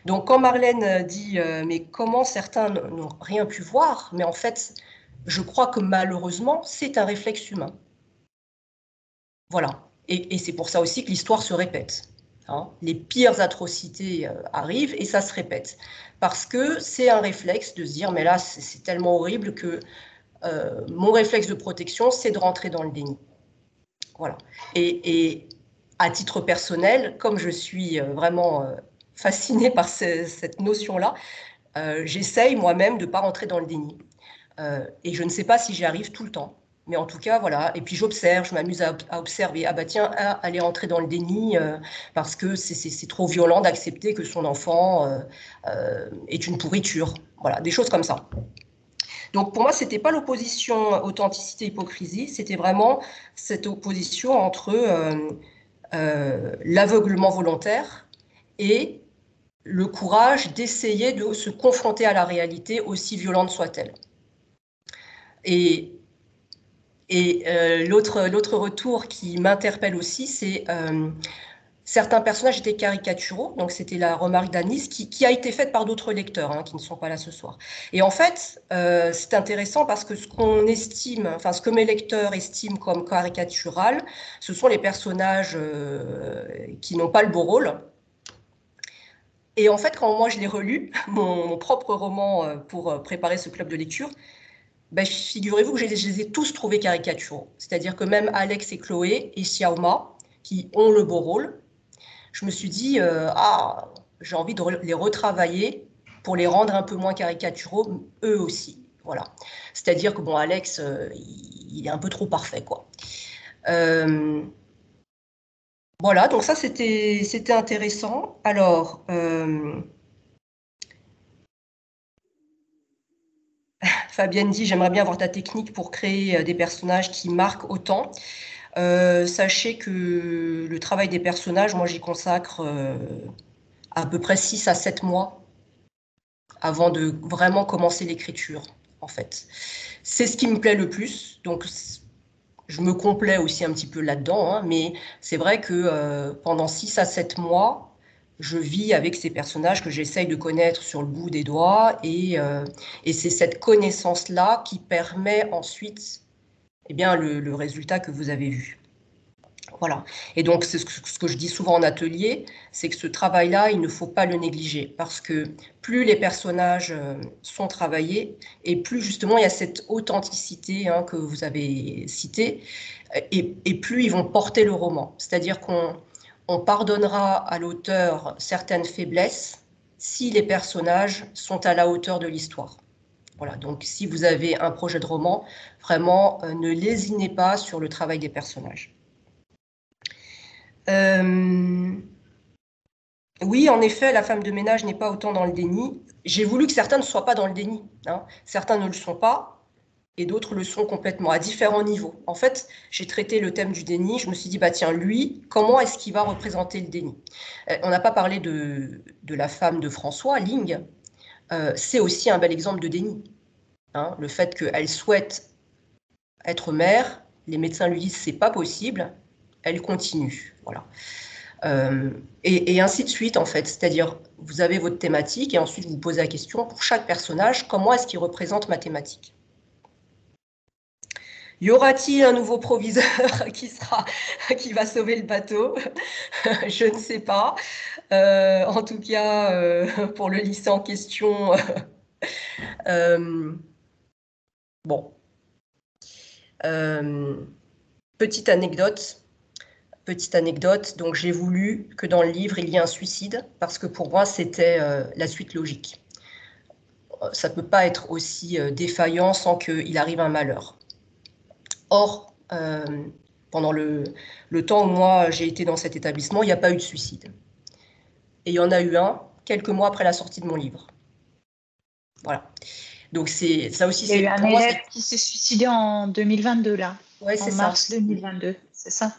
Donc, quand Marlène dit « mais comment certains n'ont rien pu voir ?» Mais en fait, je crois que malheureusement, c'est un réflexe humain. Voilà. Et c'est pour ça aussi que l'histoire se répète. Hein. Les pires atrocités arrivent et ça se répète. Parce que c'est un réflexe de se dire « mais là, c'est tellement horrible que mon réflexe de protection, c'est de rentrer dans le déni. » Voilà. Et à titre personnel, comme je suis vraiment fascinée par cette notion-là, j'essaye moi-même de ne pas rentrer dans le déni. Et je ne sais pas si j'y arrive tout le temps. Mais en tout cas, voilà. Et puis j'observe, je m'amuse à observer. Ah bah tiens, aller rentrer dans le déni parce que c'est trop violent d'accepter que son enfant est une pourriture. Voilà, des choses comme ça. Donc pour moi, ce n'était pas l'opposition authenticité-hypocrisie, c'était vraiment cette opposition entre l'aveuglement volontaire et le courage d'essayer de se confronter à la réalité, aussi violente soit-elle. Et l'autre retour qui m'interpelle aussi, c'est certains personnages étaient caricaturaux, donc c'était la remarque d'Anis qui a été faite par d'autres lecteurs hein, qui ne sont pas là ce soir. Et en fait, c'est intéressant parce que ce qu'on estime, enfin ce que mes lecteurs estiment comme caricatural, ce sont les personnages qui n'ont pas le beau rôle. Et en fait, quand moi je l'ai relu, mon propre roman pour préparer ce club de lecture, ben, figurez-vous que je les ai tous trouvés caricaturaux. C'est-à-dire que même Alex et Chloé et Xiaoma, qui ont le beau rôle, je me suis dit, j'ai envie de les retravailler pour les rendre un peu moins caricaturaux, eux aussi. Voilà. C'est-à-dire que, bon, Alex, il est un peu trop parfait, quoi. Voilà, donc ça, c'était intéressant. Alors, Fabienne dit, j'aimerais bien avoir ta technique pour créer des personnages qui marquent autant. Sachez que le travail des personnages, moi j'y consacre à peu près 6 à 7 mois avant de vraiment commencer l'écriture, en fait. C'est ce qui me plaît le plus, donc je me complais aussi un petit peu là-dedans, hein, mais c'est vrai que pendant 6 à 7 mois, je vis avec ces personnages que j'essaye de connaître sur le bout des doigts, et c'est cette connaissance-là qui permet ensuite le résultat que vous avez vu. Voilà. Et donc, ce que je dis souvent en atelier, c'est que ce travail-là, il ne faut pas le négliger, parce que plus les personnages sont travaillés, et plus justement il y a cette authenticité hein, que vous avez citée, et plus ils vont porter le roman. C'est-à-dire qu'on pardonnera à l'auteur certaines faiblesses si les personnages sont à la hauteur de l'histoire. Voilà, donc si vous avez un projet de roman, vraiment ne lésinez pas sur le travail des personnages. Oui, en effet, la femme de ménage n'est pas autant dans le déni. J'ai voulu que certains ne soient pas dans le déni. Hein. Certains ne le sont pas et d'autres le sont complètement, à différents niveaux. En fait, j'ai traité le thème du déni. Je me suis dit, bah tiens, lui, comment est-ce qu'il va représenter le déni? On n'a pas parlé de la femme de François, Ling. C'est aussi un bel exemple de déni. Hein. Le fait qu'elle souhaite être mère, les médecins lui disent, c'est pas possible. Elle continue, voilà. Et ainsi de suite, en fait. C'est-à-dire, vous avez votre thématique et ensuite vous posez la question, pour chaque personnage, comment est-ce qu'il représente ma thématique? Y aura-t-il un nouveau proviseur qui va sauver le bateau? Je ne sais pas. En tout cas, pour le lycée en question, Bon. Petite anecdote. Donc j'ai voulu que dans le livre, il y ait un suicide, parce que pour moi, c'était la suite logique. Ça ne peut pas être aussi défaillant sans qu'il arrive un malheur. Or, pendant le temps où moi j'ai été dans cet établissement, il n'y a pas eu de suicide. Et il y en a eu un quelques mois après la sortie de mon livre. Voilà. Donc ça aussi, il y a eu un élève qui s'est suicidé en 2022 là. Ouais, c'est en mars 2022, c'est ça?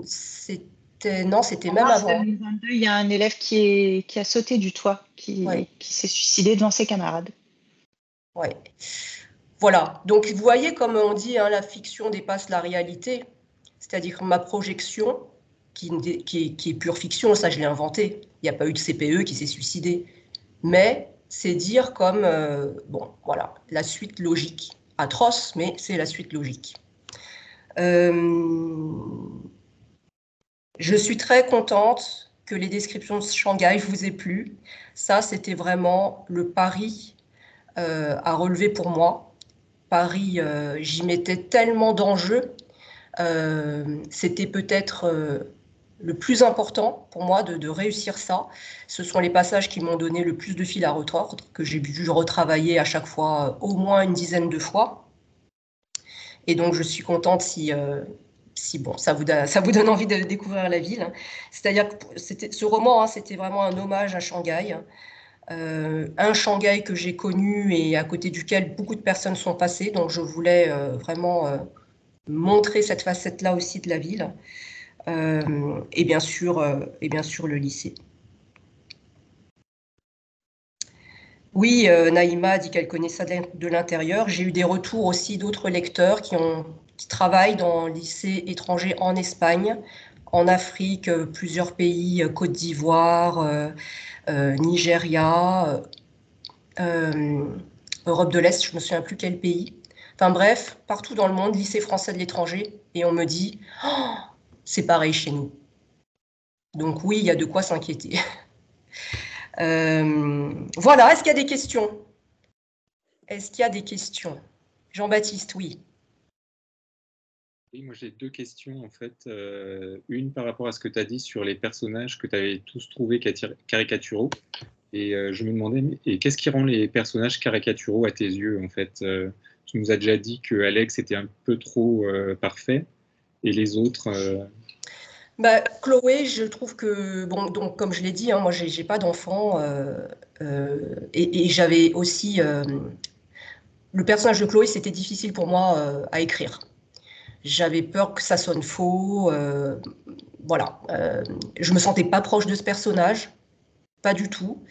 C'était même mars avant. 2022, il y a un élève qui a sauté du toit, qui s'est suicidé devant ses camarades. Ouais. Voilà. Donc vous voyez, comme on dit, hein, la fiction dépasse la réalité. C'est-à-dire ma projection, qui est pure fiction, ça je l'ai inventé. Il n'y a pas eu de CPE qui s'est suicidé. Mais c'est dire comme, bon, voilà, la suite logique. Atroce, mais c'est la suite logique. Je suis très contente que les descriptions de Shanghai vous aient plu. Ça, c'était vraiment le pari à relever pour moi. Paris, j'y mettais tellement d'enjeux. C'était peut-être le plus important pour moi de réussir ça. Ce sont les passages qui m'ont donné le plus de fil à retordre, que j'ai dû retravailler à chaque fois au moins une dizaine de fois. Et donc, je suis contente si bon, ça vous donne envie de découvrir la ville. C'est-à-dire que ce roman, hein, c'était vraiment un hommage à Shanghai. Un Shanghai que j'ai connu et à côté duquel beaucoup de personnes sont passées. Donc, je voulais vraiment montrer cette facette-là aussi de la ville. Et bien sûr, le lycée. Oui, Naïma dit qu'elle connaît ça de l'intérieur. J'ai eu des retours aussi d'autres lecteurs qui travaillent dans lycées étrangers en Espagne, en Afrique, plusieurs pays, Côte d'Ivoire, Nigeria, Europe de l'Est, je ne me souviens plus quel pays. Enfin bref, partout dans le monde, lycée français de l'étranger, et on me dit oh, c'est pareil chez nous. Donc oui, il y a de quoi s'inquiéter. Voilà, est-ce qu'il y a des questions? Jean-Baptiste, oui. Oui, moi j'ai deux questions en fait. Une par rapport à ce que tu as dit sur les personnages que tu avais tous trouvés caricaturaux. Et je me demandais, qu'est-ce qui rend les personnages caricaturaux à tes yeux en fait? Tu nous as déjà dit que Alex était un peu trop parfait, et les autres. Chloé, je trouve que, bon, donc comme je l'ai dit, hein, moi j'ai pas d'enfant, et j'avais aussi le personnage de Chloé, c'était difficile pour moi à écrire. J'avais peur que ça sonne faux, voilà. Je me sentais pas proche de ce personnage, pas du tout.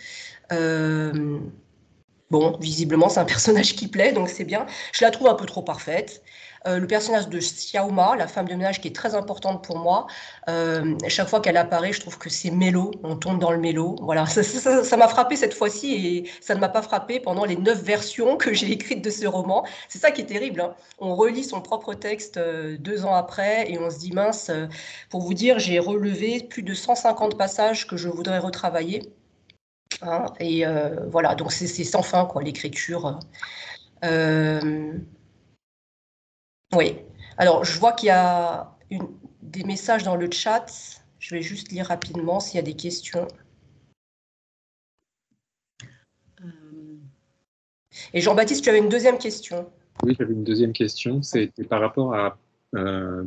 Bon, visiblement, c'est un personnage qui plaît, donc c'est bien. Je la trouve un peu trop parfaite. Le personnage de Xiaoma, la femme de ménage qui est très importante pour moi, chaque fois qu'elle apparaît, je trouve que c'est mélo, on tombe dans le mélo. Voilà, ça m'a frappé cette fois-ci et ça ne m'a pas frappé pendant les 9 versions que j'ai écrites de ce roman. C'est ça qui est terrible, hein. On relit son propre texte 2 ans après et on se dit mince, pour vous dire, j'ai relevé plus de 150 passages que je voudrais retravailler. Hein, et voilà, donc c'est sans fin, quoi, l'écriture. Oui. Alors, je vois qu'il y a des messages dans le chat. Je vais juste lire rapidement s'il y a des questions. Et Jean-Baptiste, tu avais une deuxième question. Oui, j'avais une deuxième question. C'était par rapport à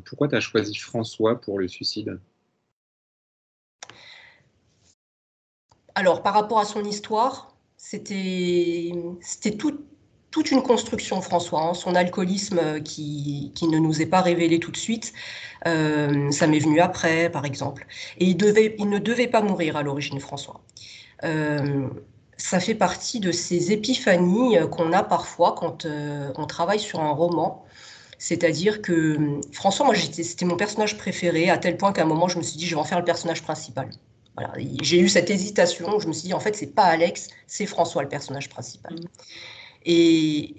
pourquoi tu as choisi François pour le suicide? Alors, par rapport à son histoire, c'était toute une construction, François, hein. Son alcoolisme qui ne nous est pas révélé tout de suite, ça m'est venu après, par exemple. Et il ne devait pas mourir à l'origine, François. Ça fait partie de ces épiphanies qu'on a parfois quand on travaille sur un roman. C'est-à-dire que François, moi, c'était mon personnage préféré, à tel point qu'à un moment, je me suis dit, je vais en faire le personnage principal. Voilà. J'ai eu cette hésitation, je me suis dit, en fait, c'est pas Alex, c'est François le personnage principal. Mais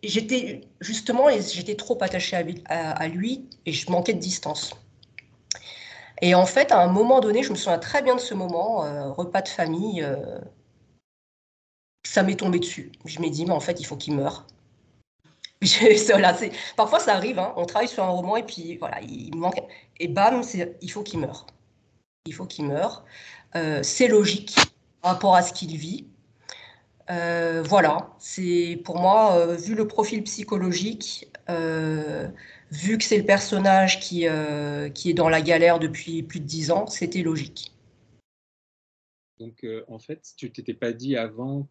j'étais trop attachée à lui et je manquais de distance. Et en fait, à un moment donné, je me souviens très bien de ce moment, repas de famille, ça m'est tombé dessus. Je m'ai dit, mais en fait, il faut qu'il meure. Voilà, parfois, ça arrive, hein, on travaille sur un roman et puis voilà, il manque. Et bam, il faut qu'il meure. Il faut qu'il meure. C'est logique par rapport à ce qu'il vit. Voilà, c'est pour moi, vu le profil psychologique, vu que c'est le personnage qui est dans la galère depuis plus de 10 ans, c'était logique. Donc, en fait, tu t'étais pas dit avant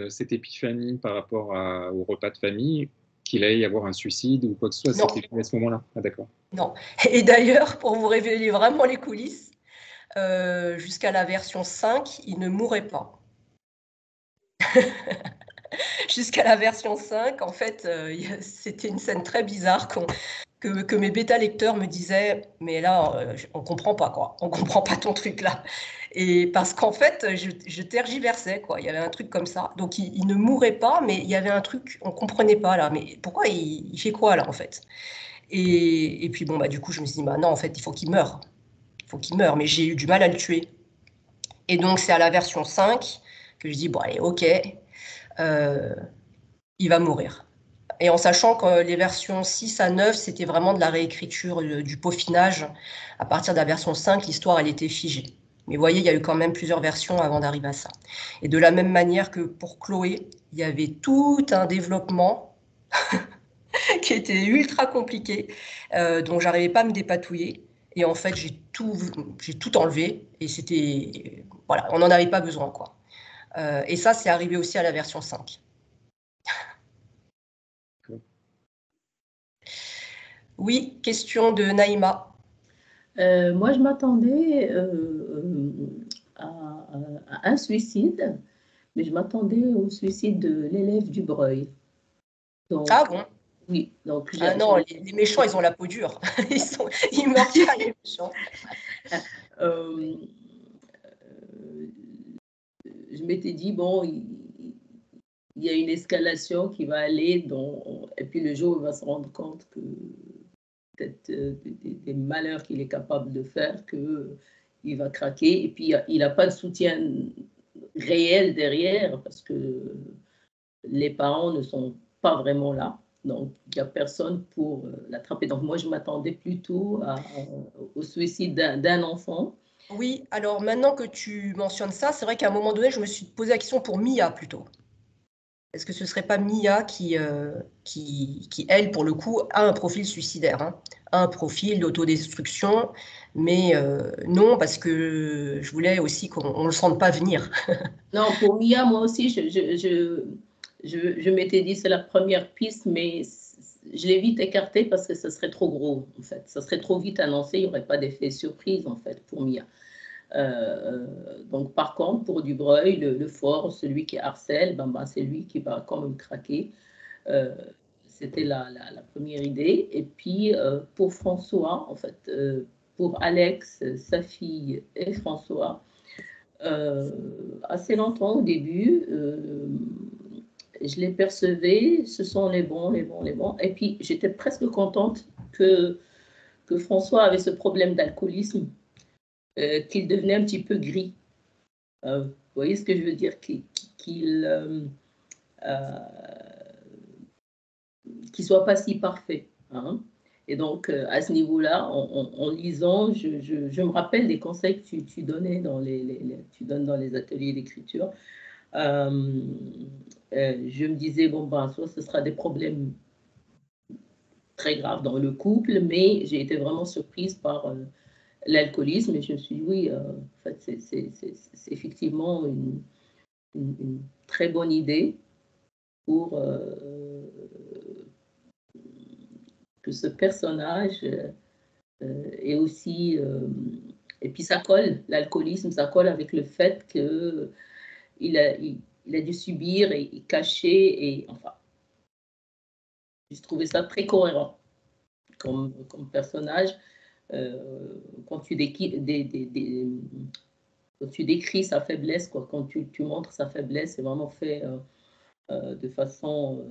cette épiphanie par rapport au repas de famille qu'il allait y avoir un suicide ou quoi que ce soit, c'était à ce moment-là? Ah, d'accord. Non. Et d'ailleurs, pour vous révéler vraiment les coulisses, jusqu'à la version 5, il ne mourrait pas. Jusqu'à la version 5, en fait, c'était une scène très bizarre que mes bêta-lecteurs me disaient « mais là, on comprend pas, quoi. On comprend pas ton truc, là. » Et parce qu'en fait, je tergiversais, quoi. Il y avait un truc comme ça. Donc, il ne mourrait pas, mais il y avait un truc, on comprenait pas, là. Mais pourquoi il fait quoi, là, en fait? Et puis, bon, bah, du coup, je me suis dit « bah non, en fait, il faut qu'il meure. Il faut qu'il meure. » Mais j'ai eu du mal à le tuer. Et donc, c'est à la version 5 que je dis « bon, allez, ok. Il va mourir. » Et en sachant que les versions 6 à 9, c'était vraiment de la réécriture, du peaufinage. À partir de la version 5, l'histoire, elle était figée. Mais vous voyez, il y a eu quand même plusieurs versions avant d'arriver à ça. Et de la même manière que pour Chloé, il y avait tout un développement qui était ultra compliqué, dont j'arrivais pas à me dépatouiller. Et en fait, j'ai tout enlevé. Et c'était... Voilà, on n'en avait pas besoin, quoi. Et ça, c'est arrivé aussi à la version 5. Oui, question de Naïma. Moi, je m'attendais à un suicide, mais je m'attendais au suicide de l'élève Dubreuil. Donc, ah bon? Oui. Donc, ah non, les méchants, ils ont la peau dure. Ils meurent pas, les méchants. Je m'étais dit, bon, il y a une escalation qui va aller, et puis le jour où il va se rendre compte que peut-être des malheurs qu'il est capable de faire, qu'il va craquer. Et puis, il n'a pas de soutien réel derrière, parce que les parents ne sont pas vraiment là. Donc, il n'y a personne pour l'attraper. Donc, moi, je m'attendais plutôt au suicide d'un enfant. Oui, alors maintenant que tu mentionnes ça, c'est vrai qu'à un moment donné, je me suis posé la question pour Mia plutôt. Est-ce que ce ne serait pas Mia qui, elle, pour le coup, a un profil suicidaire, hein, a un profil d'autodestruction, mais non, parce que je voulais aussi qu'on ne le sente pas venir. Non, pour Mia, moi aussi, je m'étais dit c'est la première piste, mais je l'ai vite écartée parce que ce serait trop gros, en fait. Ça serait trop vite annoncé, il n'y aurait pas d'effet surprise, en fait, pour Mia. Donc, par contre, pour Dubreuil, le fort, celui qui harcèle, c'est lui qui va quand même craquer. C'était la première idée. Et puis, pour François, en fait, pour Alex, sa fille et François, assez longtemps au début, je les percevais, ce sont les bons. Et puis, j'étais presque contente que François avait ce problème d'alcoolisme, qu'il devenait un petit peu gris. Vous voyez ce que je veux dire? Qu'il soit pas si parfait. Hein? Et donc, à ce niveau-là, en lisant, je me rappelle des conseils que tu donnais tu donnes dans les ateliers d'écriture. Je me disais, bon, soit ce sera des problèmes très graves dans le couple, mais j'ai été vraiment surprise par l'alcoolisme et je me suis dit, oui, en fait, c'est effectivement une très bonne idée pour que ce personnage est aussi... et puis ça colle, l'alcoolisme, ça colle avec le fait qu'il a dû subir et cacher, et enfin, j'ai trouvé ça très cohérent comme personnage. Quand tu décris sa faiblesse, quoi, quand tu montres sa faiblesse, c'est vraiment fait de façon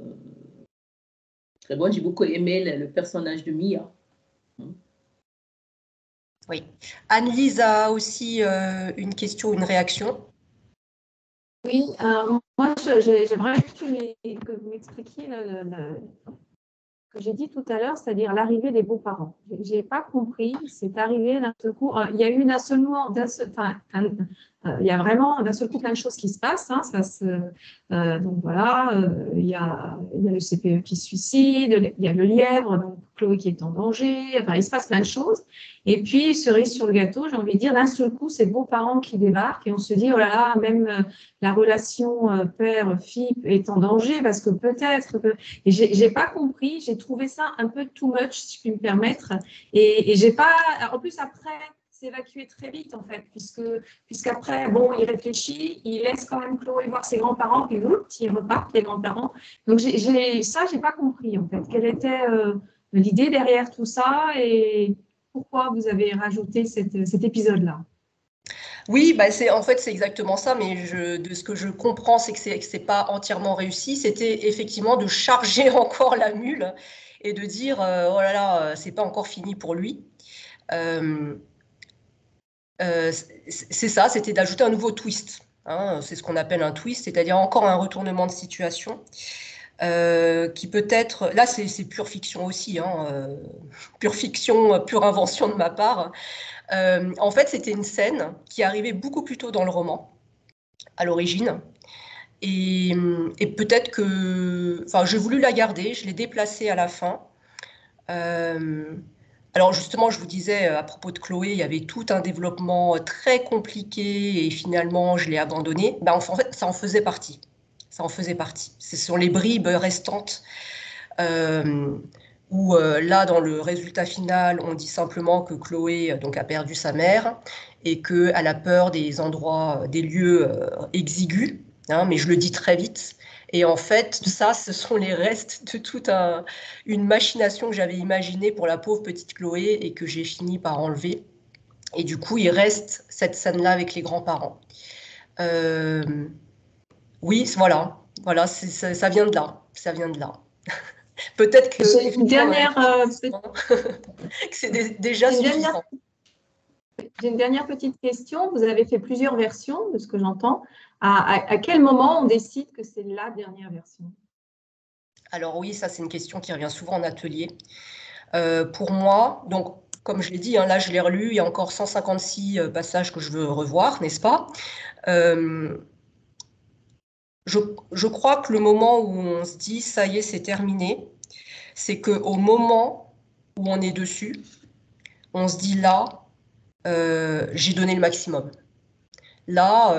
très bonne. J'ai beaucoup aimé le personnage de Mia. Oui. Anne-Lise a aussi une question, une réaction. Oui, moi, j'aimerais que vous m'expliquiez que j'ai dit tout à l'heure, c'est-à-dire l'arrivée des beaux-parents. Je n'ai pas compris, c'est arrivé d'un seul coup. Il y a eu il y a vraiment d'un seul coup plein de choses qui se passent. Hein, donc voilà, il y a le CPE qui se suicide, il y a le lièvre, donc Chloé qui est en danger. Enfin, il se passe plein de choses. Et puis, cerise sur le gâteau, j'ai envie de dire, d'un seul coup, ces beaux-parents qui débarquent et on se dit, oh là là, même la relation père-fille est en danger parce que peut-être que... Et j'ai pas compris, j'ai trouvé ça un peu too much, si je puis me permettre. Et j'ai pas... En plus, après, s'évacuer très vite, en fait, puisqu'après, bon, il réfléchit, il laisse quand même Chloé voir ses grands-parents, puis oups, il repart, les grands-parents. Donc, ça, j'ai pas compris, en fait. Quelle était l'idée derrière tout ça et pourquoi vous avez rajouté cet épisode-là? Oui, bah en fait, c'est exactement ça, mais de ce que je comprends, c'est que c'est pas entièrement réussi. C'était effectivement de charger encore la mule et de dire, oh là là, c'est pas encore fini pour lui. C'est ça, c'était d'ajouter un nouveau twist. Hein, c'est ce qu'on appelle un twist, c'est-à-dire encore un retournement de situation qui peut être... Là, c'est pure fiction aussi, hein, pure fiction, pure invention de ma part. En fait, c'était une scène qui arrivait beaucoup plus tôt dans le roman, à l'origine. Et peut-être que... Enfin, j'ai voulu la garder, je l'ai déplacée à la fin. Alors justement, je vous disais, à propos de Chloé, il y avait tout un développement très compliqué et finalement, je l'ai abandonné. Ben, en fait, ça en faisait partie. Ça en faisait partie. Ce sont les bribes restantes où là, dans le résultat final, on dit simplement que Chloé donc, a perdu sa mère et qu'elle a peur des endroits, des lieux exigus, hein, mais je le dis très vite. Et en fait, ça, ce sont les restes de toute une machination que j'avais imaginée pour la pauvre petite Chloé et que j'ai fini par enlever. Et du coup, il reste cette scène-là avec les grands-parents. Oui, voilà, ça vient de là, ça vient de là. Peut-être que j'ai une dernière, c'est déjà suffisant. J'ai une dernière petite question. Vous avez fait plusieurs versions, de ce que j'entends. À quel moment on décide que c'est la dernière version? Alors oui, ça c'est une question qui revient souvent en atelier. Pour moi, donc comme je l'ai dit, hein, là je l'ai relu, il y a encore 156 passages que je veux revoir, n'est-ce pas? Je crois que le moment où on se dit ça y est, c'est terminé, c'est qu'au moment où on est dessus, on se dit là, j'ai donné le maximum. Là,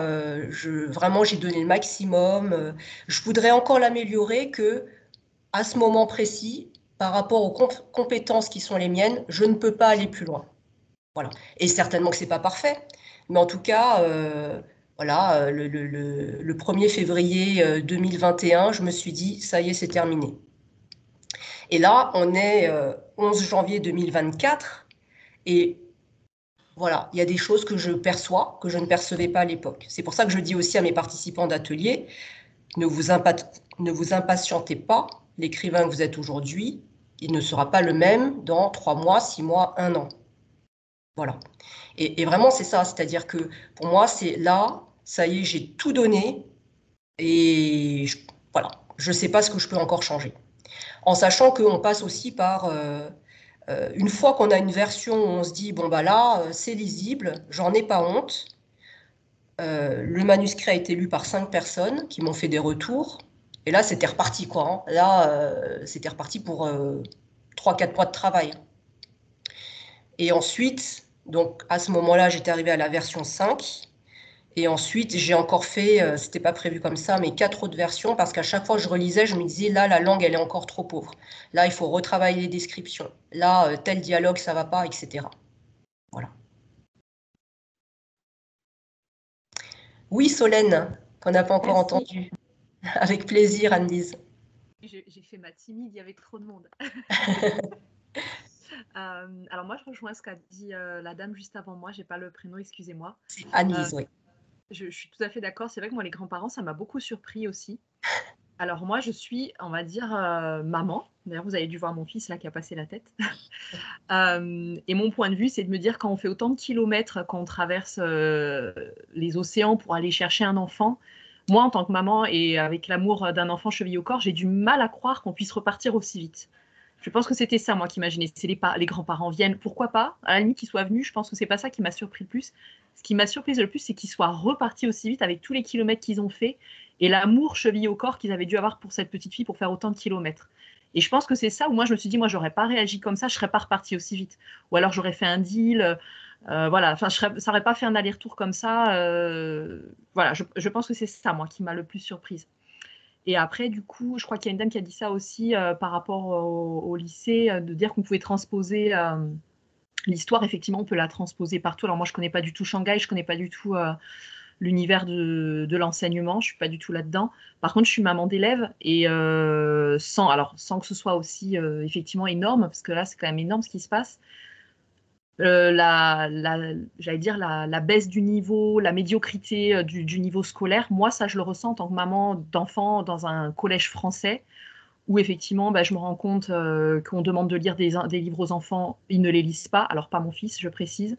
vraiment, j'ai donné le maximum. Je voudrais encore l'améliorer que, à ce moment précis, par rapport aux compétences qui sont les miennes, je ne peux pas aller plus loin. Voilà. Et certainement que c'est pas parfait, mais en tout cas, voilà, le 1er février 2021, je me suis dit, ça y est, c'est terminé. Et là, on est 11 janvier 2024, et voilà, il y a des choses que je perçois, que je ne percevais pas à l'époque. C'est pour ça que je dis aussi à mes participants d'atelier, ne vous impatientez pas, l'écrivain que vous êtes aujourd'hui, il ne sera pas le même dans 3 mois, 6 mois, 1 an. Voilà. Et vraiment, c'est ça, c'est-à-dire que pour moi, c'est là, ça y est, j'ai tout donné, et voilà, je ne sais pas ce que je peux encore changer. En sachant qu'on passe aussi par... une fois qu'on a une version où on se dit, bon, bah là, c'est lisible, j'en ai pas honte. Le manuscrit a été lu par 5 personnes qui m'ont fait des retours. Et là, c'était reparti, quoi. Hein. Là, c'était reparti pour 3-4 mois de travail. Et ensuite, donc à ce moment-là, j'étais arrivée à la version 5. Et ensuite, j'ai encore fait, c'était pas prévu comme ça, mais 4 autres versions, parce qu'à chaque fois que je relisais, je me disais, là, la langue, elle est encore trop pauvre. Là, il faut retravailler les descriptions. Là, tel dialogue, ça va pas, etc. Voilà. Oui, Solène, qu'on n'a pas encore entendu. Avec plaisir, Anne-Lise. J'ai fait ma timide, il y avait trop de monde. Alors moi, je rejoins ce qu'a dit la dame juste avant moi. J'ai pas le prénom, excusez-moi. C'est Anne-Lise, oui. Je suis tout à fait d'accord. C'est vrai que moi, les grands-parents, ça m'a beaucoup surpris aussi. Alors moi, je suis, on va dire, maman. D'ailleurs, vous avez dû voir mon fils là qui a passé la tête. Et mon point de vue, c'est de me dire quand on fait autant de kilomètres, quand on traverse les océans pour aller chercher un enfant, moi, en tant que maman et avec l'amour d'un enfant chevillé au corps, j'ai du mal à croire qu'on puisse repartir aussi vite. Je pense que c'était ça, moi, qui m'imaginais. C'est les grands-parents viennent, pourquoi pas? À la limite qu'ils soient venus, je pense que c'est pas ça qui m'a surpris le plus. Ce qui m'a surpris le plus, c'est qu'ils soient repartis aussi vite avec tous les kilomètres qu'ils ont fait et l'amour chevillé au corps qu'ils avaient dû avoir pour cette petite fille pour faire autant de kilomètres. Et je pense que c'est ça où moi, je me suis dit, moi, j'aurais pas réagi comme ça, je serais pas repartie aussi vite. Ou alors, j'aurais fait un deal, voilà. Enfin, ça n'aurait pas fait un aller-retour comme ça. Voilà, je pense que c'est ça, moi, qui m'a le plus surprise. Et après, du coup, je crois qu'il y a une dame qui a dit ça aussi par rapport au lycée, de dire qu'on pouvait transposer l'histoire. Effectivement, on peut la transposer partout. Alors moi, je ne connais pas du tout Shanghai, je ne connais pas du tout l'univers de l'enseignement, je ne suis pas du tout là-dedans. Par contre, je suis maman d'élèves et sans que ce soit aussi effectivement énorme, parce que là, c'est quand même énorme ce qui se passe. J'allais dire la baisse du niveau, la médiocrité du niveau scolaire, moi, ça, je le ressens en tant que maman d'enfant dans un collège français, où effectivement, je me rends compte qu'on demande de lire des livres aux enfants, ils ne les lisent pas, alors pas mon fils, je précise,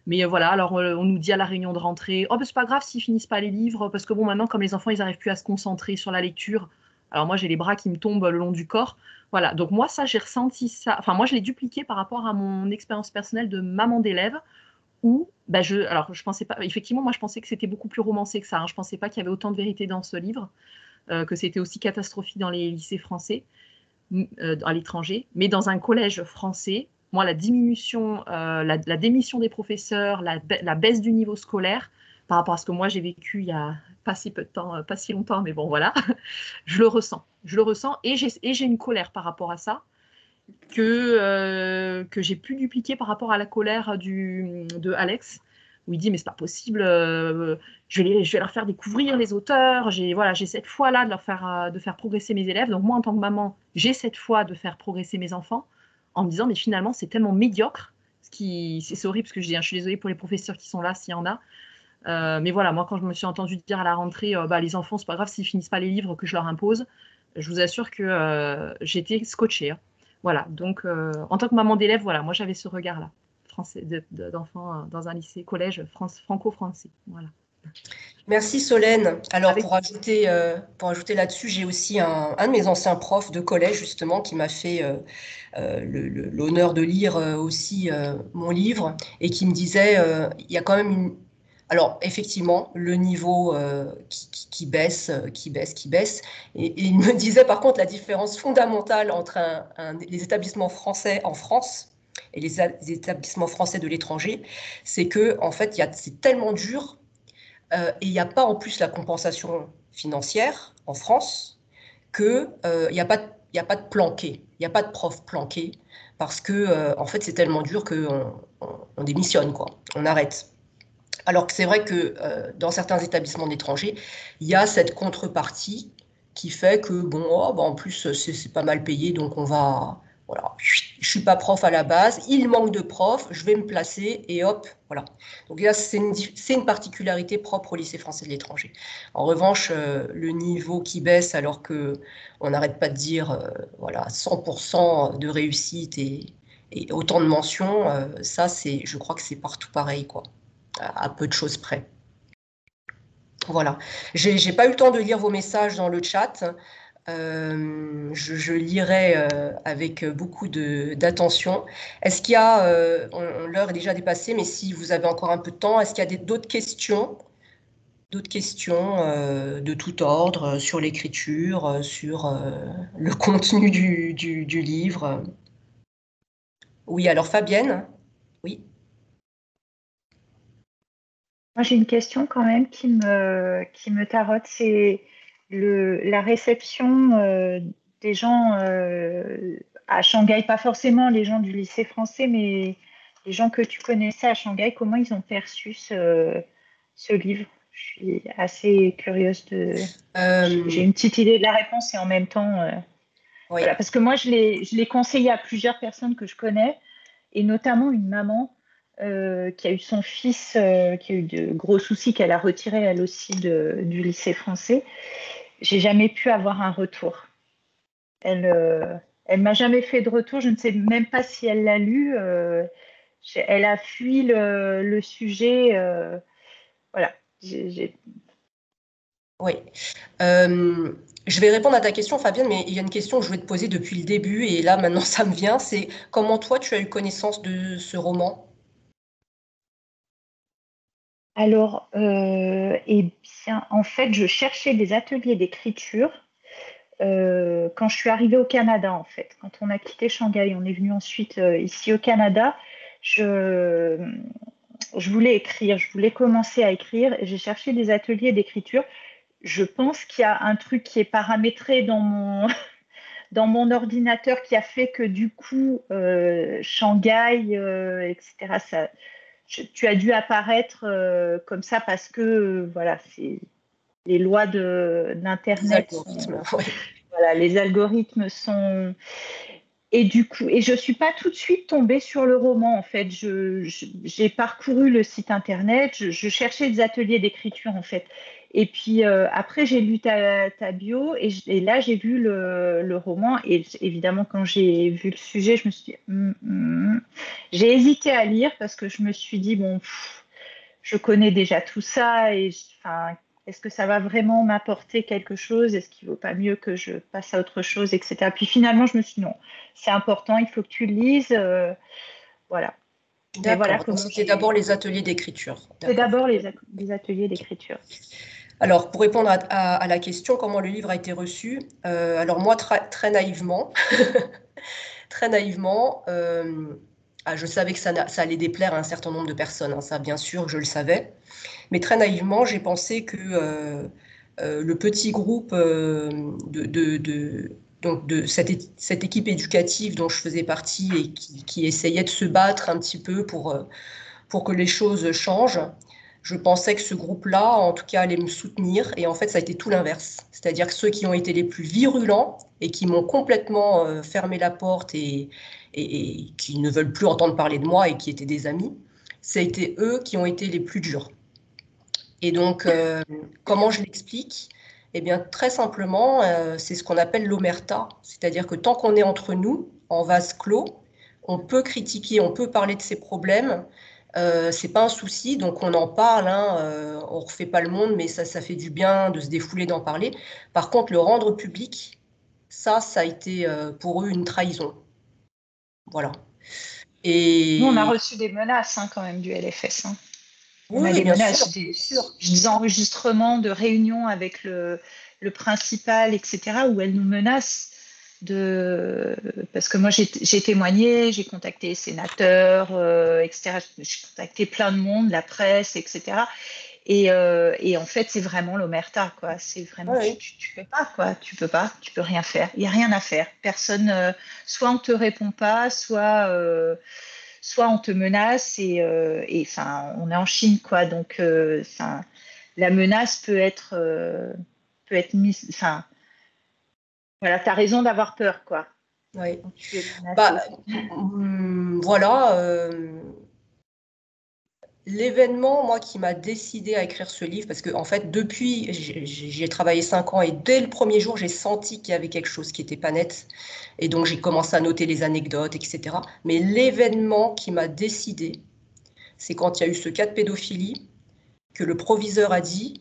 mais voilà, alors on nous dit à la réunion de rentrée, oh, c'est pas grave s'ils finissent pas les livres, parce que bon, maintenant, comme les enfants, ils n'arrivent plus à se concentrer sur la lecture, alors moi, j'ai les bras qui me tombent le long du corps. Voilà, donc moi, ça, j'ai ressenti ça. Enfin, moi, je l'ai dupliqué par rapport à mon expérience personnelle de maman d'élève où, alors, je pensais pas, effectivement, moi, je pensais que c'était beaucoup plus romancé que ça. Hein. Je pensais pas qu'il y avait autant de vérité dans ce livre, que c'était aussi catastrophique dans les lycées français, à l'étranger. Mais dans un collège français, moi, la démission des professeurs, la baisse du niveau scolaire, par rapport à ce que moi, j'ai vécu il y a pas si peu de temps, pas si longtemps, mais bon, voilà, je le ressens et j'ai une colère par rapport à ça que j'ai pu dupliquer par rapport à la colère de Alex, où il dit mais c'est pas possible, je vais leur faire découvrir les auteurs, j'ai cette foi-là de faire progresser mes élèves, donc moi en tant que maman, j'ai cette foi de faire progresser mes enfants, en me disant mais finalement c'est tellement médiocre, c'est horrible parce que je suis désolée pour les professeurs qui sont là s'il y en a, mais voilà, moi quand je me suis entendue dire à la rentrée les enfants c'est pas grave s'ils finissent pas les livres que je leur impose, je vous assure que j'étais scotchée. Hein. Voilà, donc en tant que maman d'élève, voilà, moi j'avais ce regard-là, d'enfant dans un lycée, collège franco-français. Voilà. Merci Solène. Alors pour ajouter là-dessus, j'ai aussi un de mes anciens profs de collège justement qui m'a fait l'honneur de lire aussi mon livre et qui me disait il y a quand même alors effectivement le niveau qui baisse, et il me disait par contre la différence fondamentale entre les établissements français en France et les établissements français de l'étranger, c'est que en fait c'est tellement dur. Et il n'y a pas en plus la compensation financière en France qu'il n'y a pas de planqué, il n'y a pas de prof planqué parce que en fait c'est tellement dur qu'on démissionne, quoi, on arrête. Alors que c'est vrai que dans certains établissements d'étrangers, il y a cette contrepartie qui fait que bon, en plus c'est pas mal payé, donc on va, voilà, je suis pas prof à la base, il manque de profs, je vais me placer et hop, voilà. Donc là c'est une particularité propre au lycée français de l'étranger. En revanche, le niveau qui baisse alors que on n'arrête pas de dire voilà 100% de réussite et autant de mentions, ça je crois que c'est partout pareil, quoi. À peu de choses près. Voilà. J'ai pas eu le temps de lire vos messages dans le chat. Je lirai avec beaucoup d'attention. Est-ce qu'il y a, l'heure est déjà dépassée, mais si vous avez encore un peu de temps, est-ce qu'il y a d'autres questions de tout ordre sur l'écriture, sur le contenu du livre? Oui, alors Fabienne? Oui. Moi, j'ai une question quand même qui me tarote, c'est la réception des gens à Shanghai, pas forcément les gens du lycée français, mais les gens que tu connaissais à Shanghai, comment ils ont perçu ce livre? Je suis assez curieuse j'ai une petite idée de la réponse et en même temps, oui. Voilà, parce que moi, je l'ai conseillé à plusieurs personnes que je connais, et notamment une maman qui a eu son fils qui a eu de gros soucis, qu'elle a retiré elle aussi du lycée français. J'ai jamais pu avoir un retour. Elle m'a jamais fait de retour. Je ne sais même pas si elle l'a lu. Elle a fui le sujet. Voilà. Oui. Je vais répondre à ta question, Fabienne, mais il y a une question que je voulais te poser depuis le début, et là, maintenant, ça me vient, c'est comment toi, tu as eu connaissance de ce roman? Alors, eh bien, en fait, je cherchais des ateliers d'écriture quand je suis arrivée au Canada, en fait. Quand on a quitté Shanghai, on est venu ensuite ici au Canada. Je voulais écrire, je voulais commencer à écrire et j'ai cherché des ateliers d'écriture. Je pense qu'il y a un truc qui est paramétré dans dans mon ordinateur qui a fait que du coup, Shanghai, etc., tu as dû apparaître comme ça parce que voilà, c'est les lois d'Internet. Voilà, les algorithmes sont. Et du coup, et je ne suis pas tout de suite tombée sur le roman, en fait. J'ai parcouru le site Internet, je cherchais des ateliers d'écriture, en fait. Et puis après, j'ai lu ta bio et là, j'ai vu le roman. Et évidemment, quand j'ai vu le sujet, je me suis dit, j'ai hésité à lire parce que je me suis dit, bon, je connais déjà tout ça et enfin, est-ce que ça va vraiment m'apporter quelque chose? Est-ce qu'il ne vaut pas mieux que je passe à autre chose, etc. Puis finalement, je me suis dit non, c'est important, il faut que tu le lises. Voilà. D'accord, donc c'était d'abord les ateliers d'écriture. C'est d'abord les ateliers d'écriture. Alors, pour répondre à la question, comment le livre a été reçu, alors moi, très naïvement, très naïvement, je savais que ça allait déplaire à un certain nombre de personnes, hein, ça bien sûr, je le savais. Mais très naïvement, j'ai pensé que le petit groupe donc de cette équipe éducative dont je faisais partie et qui essayait de se battre un petit peu pour que les choses changent, je pensais que ce groupe-là, en tout cas, allait me soutenir. Et en fait, ça a été tout l'inverse. C'est-à-dire que ceux qui ont été les plus virulents et qui m'ont complètement fermé la porte et qui ne veulent plus entendre parler de moi et qui étaient des amis, ça a été eux qui ont été les plus durs. Et donc, comment je l'explique? Eh bien, très simplement, c'est ce qu'on appelle l'omerta. C'est-à-dire que tant qu'on est entre nous, en vase clos, on peut critiquer, on peut parler de ses problèmes. C'est pas un souci, donc on en parle. Hein, on refait pas le monde, mais ça fait du bien de se défouler d'en parler. Par contre, le rendre public, ça a été pour eux une trahison. Voilà. Et nous, on a reçu des menaces quand même du LFS. On a oui, des bien menaces, sûr. des enregistrements de réunions avec le principal, etc., où elle nous menace parce que moi j'ai témoigné, j'ai contacté les sénateurs, etc. J'ai contacté plein de monde, la presse, etc. Et en fait, c'est vraiment l'omerta, quoi. C'est vraiment, tu peux pas, quoi. Tu peux rien faire. Il n'y a rien à faire. Personne, soit on te répond pas, soit on te menace et enfin, on est en Chine, quoi. Donc, la menace peut être mise. Enfin, voilà, tu as raison d'avoir peur, quoi. Oui. Voilà. L'événement, moi, qui m'a décidé à écrire ce livre, parce que en fait, depuis, j'ai travaillé 5 ans et dès le premier jour, j'ai senti qu'il y avait quelque chose qui n'était pas net. Et donc, j'ai commencé à noter les anecdotes, etc. Mais l'événement qui m'a décidé, c'est quand il y a eu ce cas de pédophilie, que le proviseur a dit,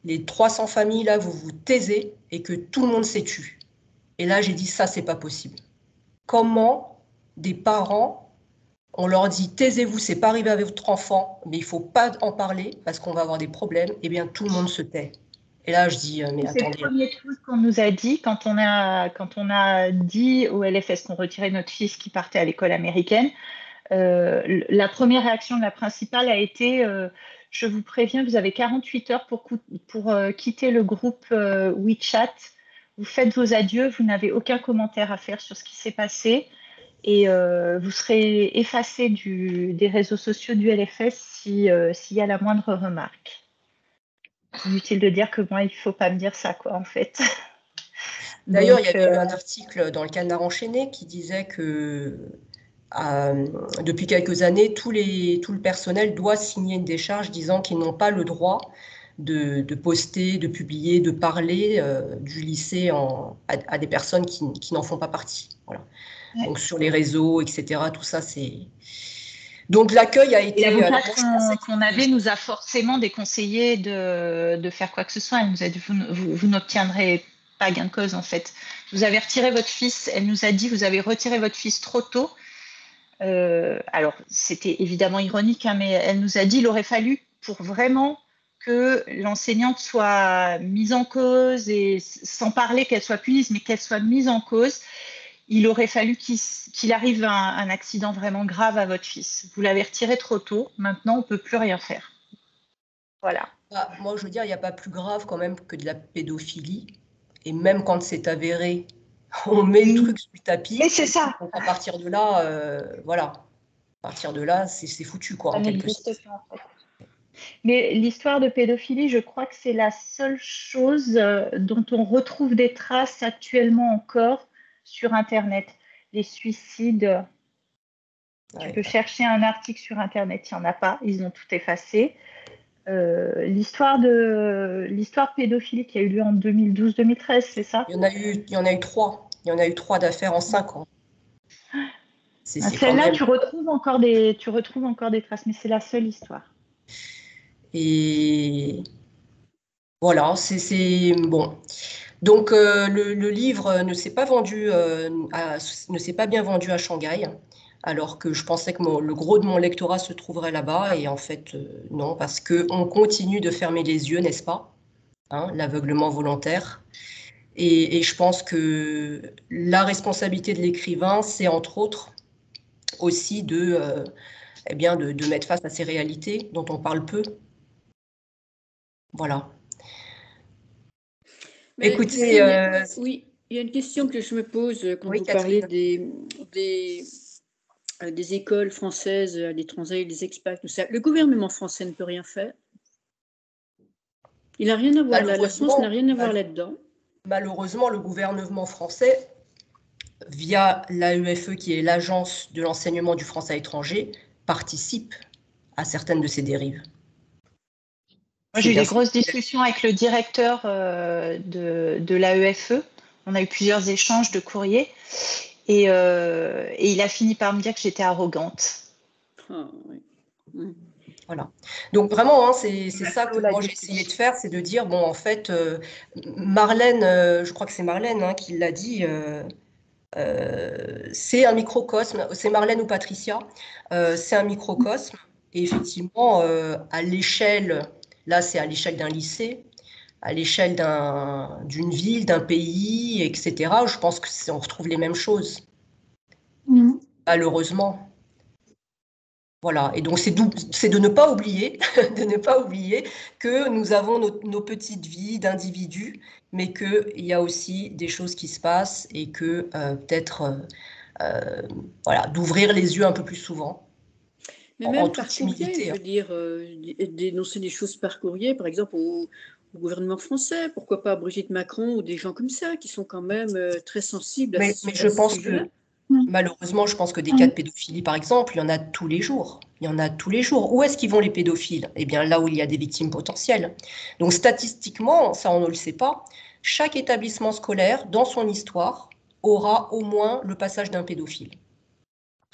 les 300 familles, là, vous vous taisez et que tout le monde s'est tu. Et là, j'ai dit, ça, c'est pas possible. Comment des parents, on leur dit taisez-vous, c'est pas arrivé avec votre enfant, mais il faut pas en parler parce qu'on va avoir des problèmes, eh bien tout le monde se tait. Et là je dis mais attendez. C'est le premier truc qu'on nous a dit quand on a dit au LFS qu'on retirait notre fils qui partait à l'école américaine. La première réaction de la principale a été je vous préviens, vous avez 48 heures pour quitter le groupe WeChat. Vous faites vos adieux, vous n'avez aucun commentaire à faire sur ce qui s'est passé. Et vous serez effacé des réseaux sociaux du LFS s'il y a la moindre remarque. Inutile de dire que moi, il ne faut pas me dire ça, quoi, en fait. D'ailleurs, il y avait eu un article dans le Canard enchaîné qui disait que depuis quelques années, tout le personnel doit signer une décharge disant qu'ils n'ont pas le droit de poster, de publier, de parler du lycée à des personnes qui n'en font pas partie. Voilà. Donc sur les réseaux, etc., tout ça, c'est... Donc l'accueil a été… L'avocate qu'on avait nous a forcément déconseillé de faire quoi que ce soit. Elle nous a dit, vous n'obtiendrez pas gain de cause en fait. Vous avez retiré votre fils, elle nous a dit, vous avez retiré votre fils trop tôt. Alors, c'était évidemment ironique, hein, mais elle nous a dit, il aurait fallu pour vraiment que l'enseignante soit mise en cause, et sans parler qu'elle soit punie, mais qu'elle soit mise en cause, il aurait fallu qu'il arrive un accident vraiment grave à votre fils. Vous l'avez retiré trop tôt, maintenant on ne peut plus rien faire. Voilà. Bah, moi, je veux dire, il n'y a pas plus grave quand même que de la pédophilie. Et même quand c'est avéré, on met le truc sous le tapis. Mais c'est ça. Donc à partir de là, voilà. À partir de là, c'est foutu, quoi, Ça en quelque n'existe sorte. pas, en fait. Mais l'histoire de pédophilie, je crois que c'est la seule chose dont on retrouve des traces actuellement encore sur Internet. Les suicides, tu peux chercher un article sur Internet, il n'y en a pas, ils ont tout effacé. L'histoire pédophilie qui a eu lieu en 2012-2013, c'est ça? Il y en a eu 3. Il y en a eu 3 d'affaires en 5 ans. Celle-là, tu retrouves encore des traces, mais c'est la seule histoire. Et voilà, c'est bon. Donc le livre ne s'est pas bien vendu à Shanghai, alors que je pensais que le gros de mon lectorat se trouverait là-bas, et en fait non, parce qu'on continue de fermer les yeux, n'est-ce pas, hein, l'aveuglement volontaire. Et je pense que la responsabilité de l'écrivain, c'est entre autres aussi de mettre face à ces réalités dont on parle peu. Voilà. Mais écoutez, oui, il y a une question que je me pose quand oui, vous Catherine. parlez des écoles françaises à l'étranger, des expats, tout ça. Le gouvernement français ne peut rien faire. Il n'a rien à voir là. La France n'a rien à voir là-dedans. Malheureusement, le gouvernement français, via l'AEFE, qui est l'Agence de l'enseignement du français à l'étranger, participe à certaines de ces dérives. Moi, j'ai eu des grosses discussions avec le directeur de l'AEFE. On a eu plusieurs échanges de courriers. Et il a fini par me dire que j'étais arrogante. Ah, oui. Voilà. Donc vraiment, hein, c'est ça que moi j'ai essayé de faire, c'est de dire, bon, en fait, Marlène, je crois que c'est Marlène, hein, qui l'a dit, c'est un microcosme, c'est Marlène ou Patricia, c'est un microcosme, et effectivement, à l'échelle, là c'est à l'échelle d'un lycée, à l'échelle d'une ville, d'un pays, etc., je pense qu'on retrouve les mêmes choses, malheureusement. Voilà, et donc c'est de ne pas oublier, que nous avons nos petites vies d'individus, mais qu'il y a aussi des choses qui se passent, et que peut-être voilà, d'ouvrir les yeux un peu plus souvent. Mais même par courrier, je veux dire, dénoncer des choses par courrier, par exemple au gouvernement français, pourquoi pas à Brigitte Macron ou des gens comme ça qui sont quand même très sensibles à ce sujet. Mais je pense que malheureusement, je pense que des cas de pédophilie, par exemple, il y en a tous les jours. Il y en a tous les jours. Où est-ce qu'ils vont les pédophiles? Eh bien, là où il y a des victimes potentielles. Donc, statistiquement, ça on ne le sait pas, chaque établissement scolaire, dans son histoire, aura au moins le passage d'un pédophile.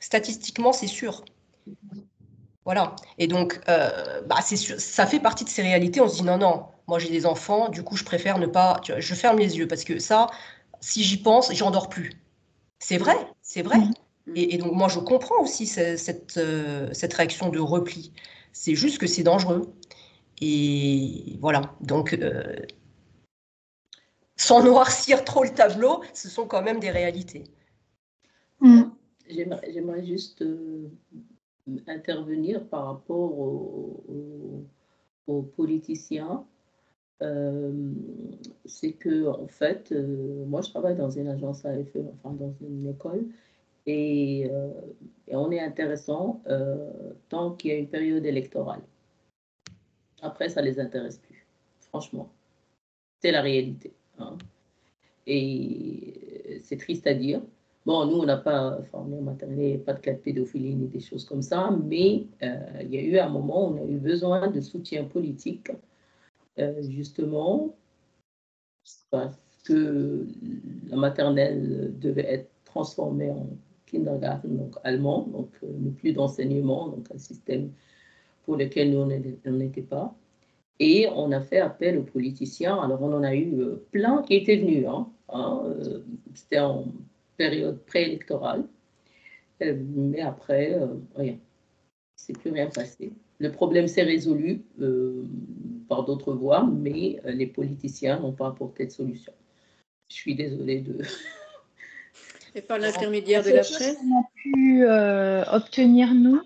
Statistiquement, c'est sûr. Voilà. Et donc, c'est sûr, ça fait partie de ces réalités. On se dit non, moi j'ai des enfants, du coup je préfère ne pas. Tu vois, je ferme les yeux parce que ça, si j'y pense, j'en dors plus. C'est vrai, c'est vrai. Et donc moi je comprends aussi cette réaction de repli. C'est juste que c'est dangereux. Et voilà. Donc, sans noircir trop le tableau, ce sont quand même des réalités. J'aimerais juste intervenir par rapport aux politiciens. C'est que, en fait, moi je travaille dans une agence AFE, enfin dans une école, et on est intéressant tant qu'il y a une période électorale. Après, ça ne les intéresse plus, franchement. C'est la réalité. Hein. Et c'est triste à dire. Bon, nous, on n'a pas, enfin, on est maternelle, pas de cas de pédophilie ni des choses comme ça, mais il y a eu un moment où on a eu besoin de soutien politique, justement, parce que la maternelle devait être transformée en kindergarten, donc allemand, donc plus d'enseignement, donc un système pour lequel nous, on n'était pas. Et on a fait appel aux politiciens. Alors, on en a eu plein qui étaient venus. C'était en période préélectorale. Mais après, rien. C'est plus rien passé. Le problème s'est résolu par d'autres voies, mais les politiciens n'ont pas apporté de solution. Je suis désolée de... Et par l'intermédiaire de la Ce presse. qu'on a pu obtenir, nous,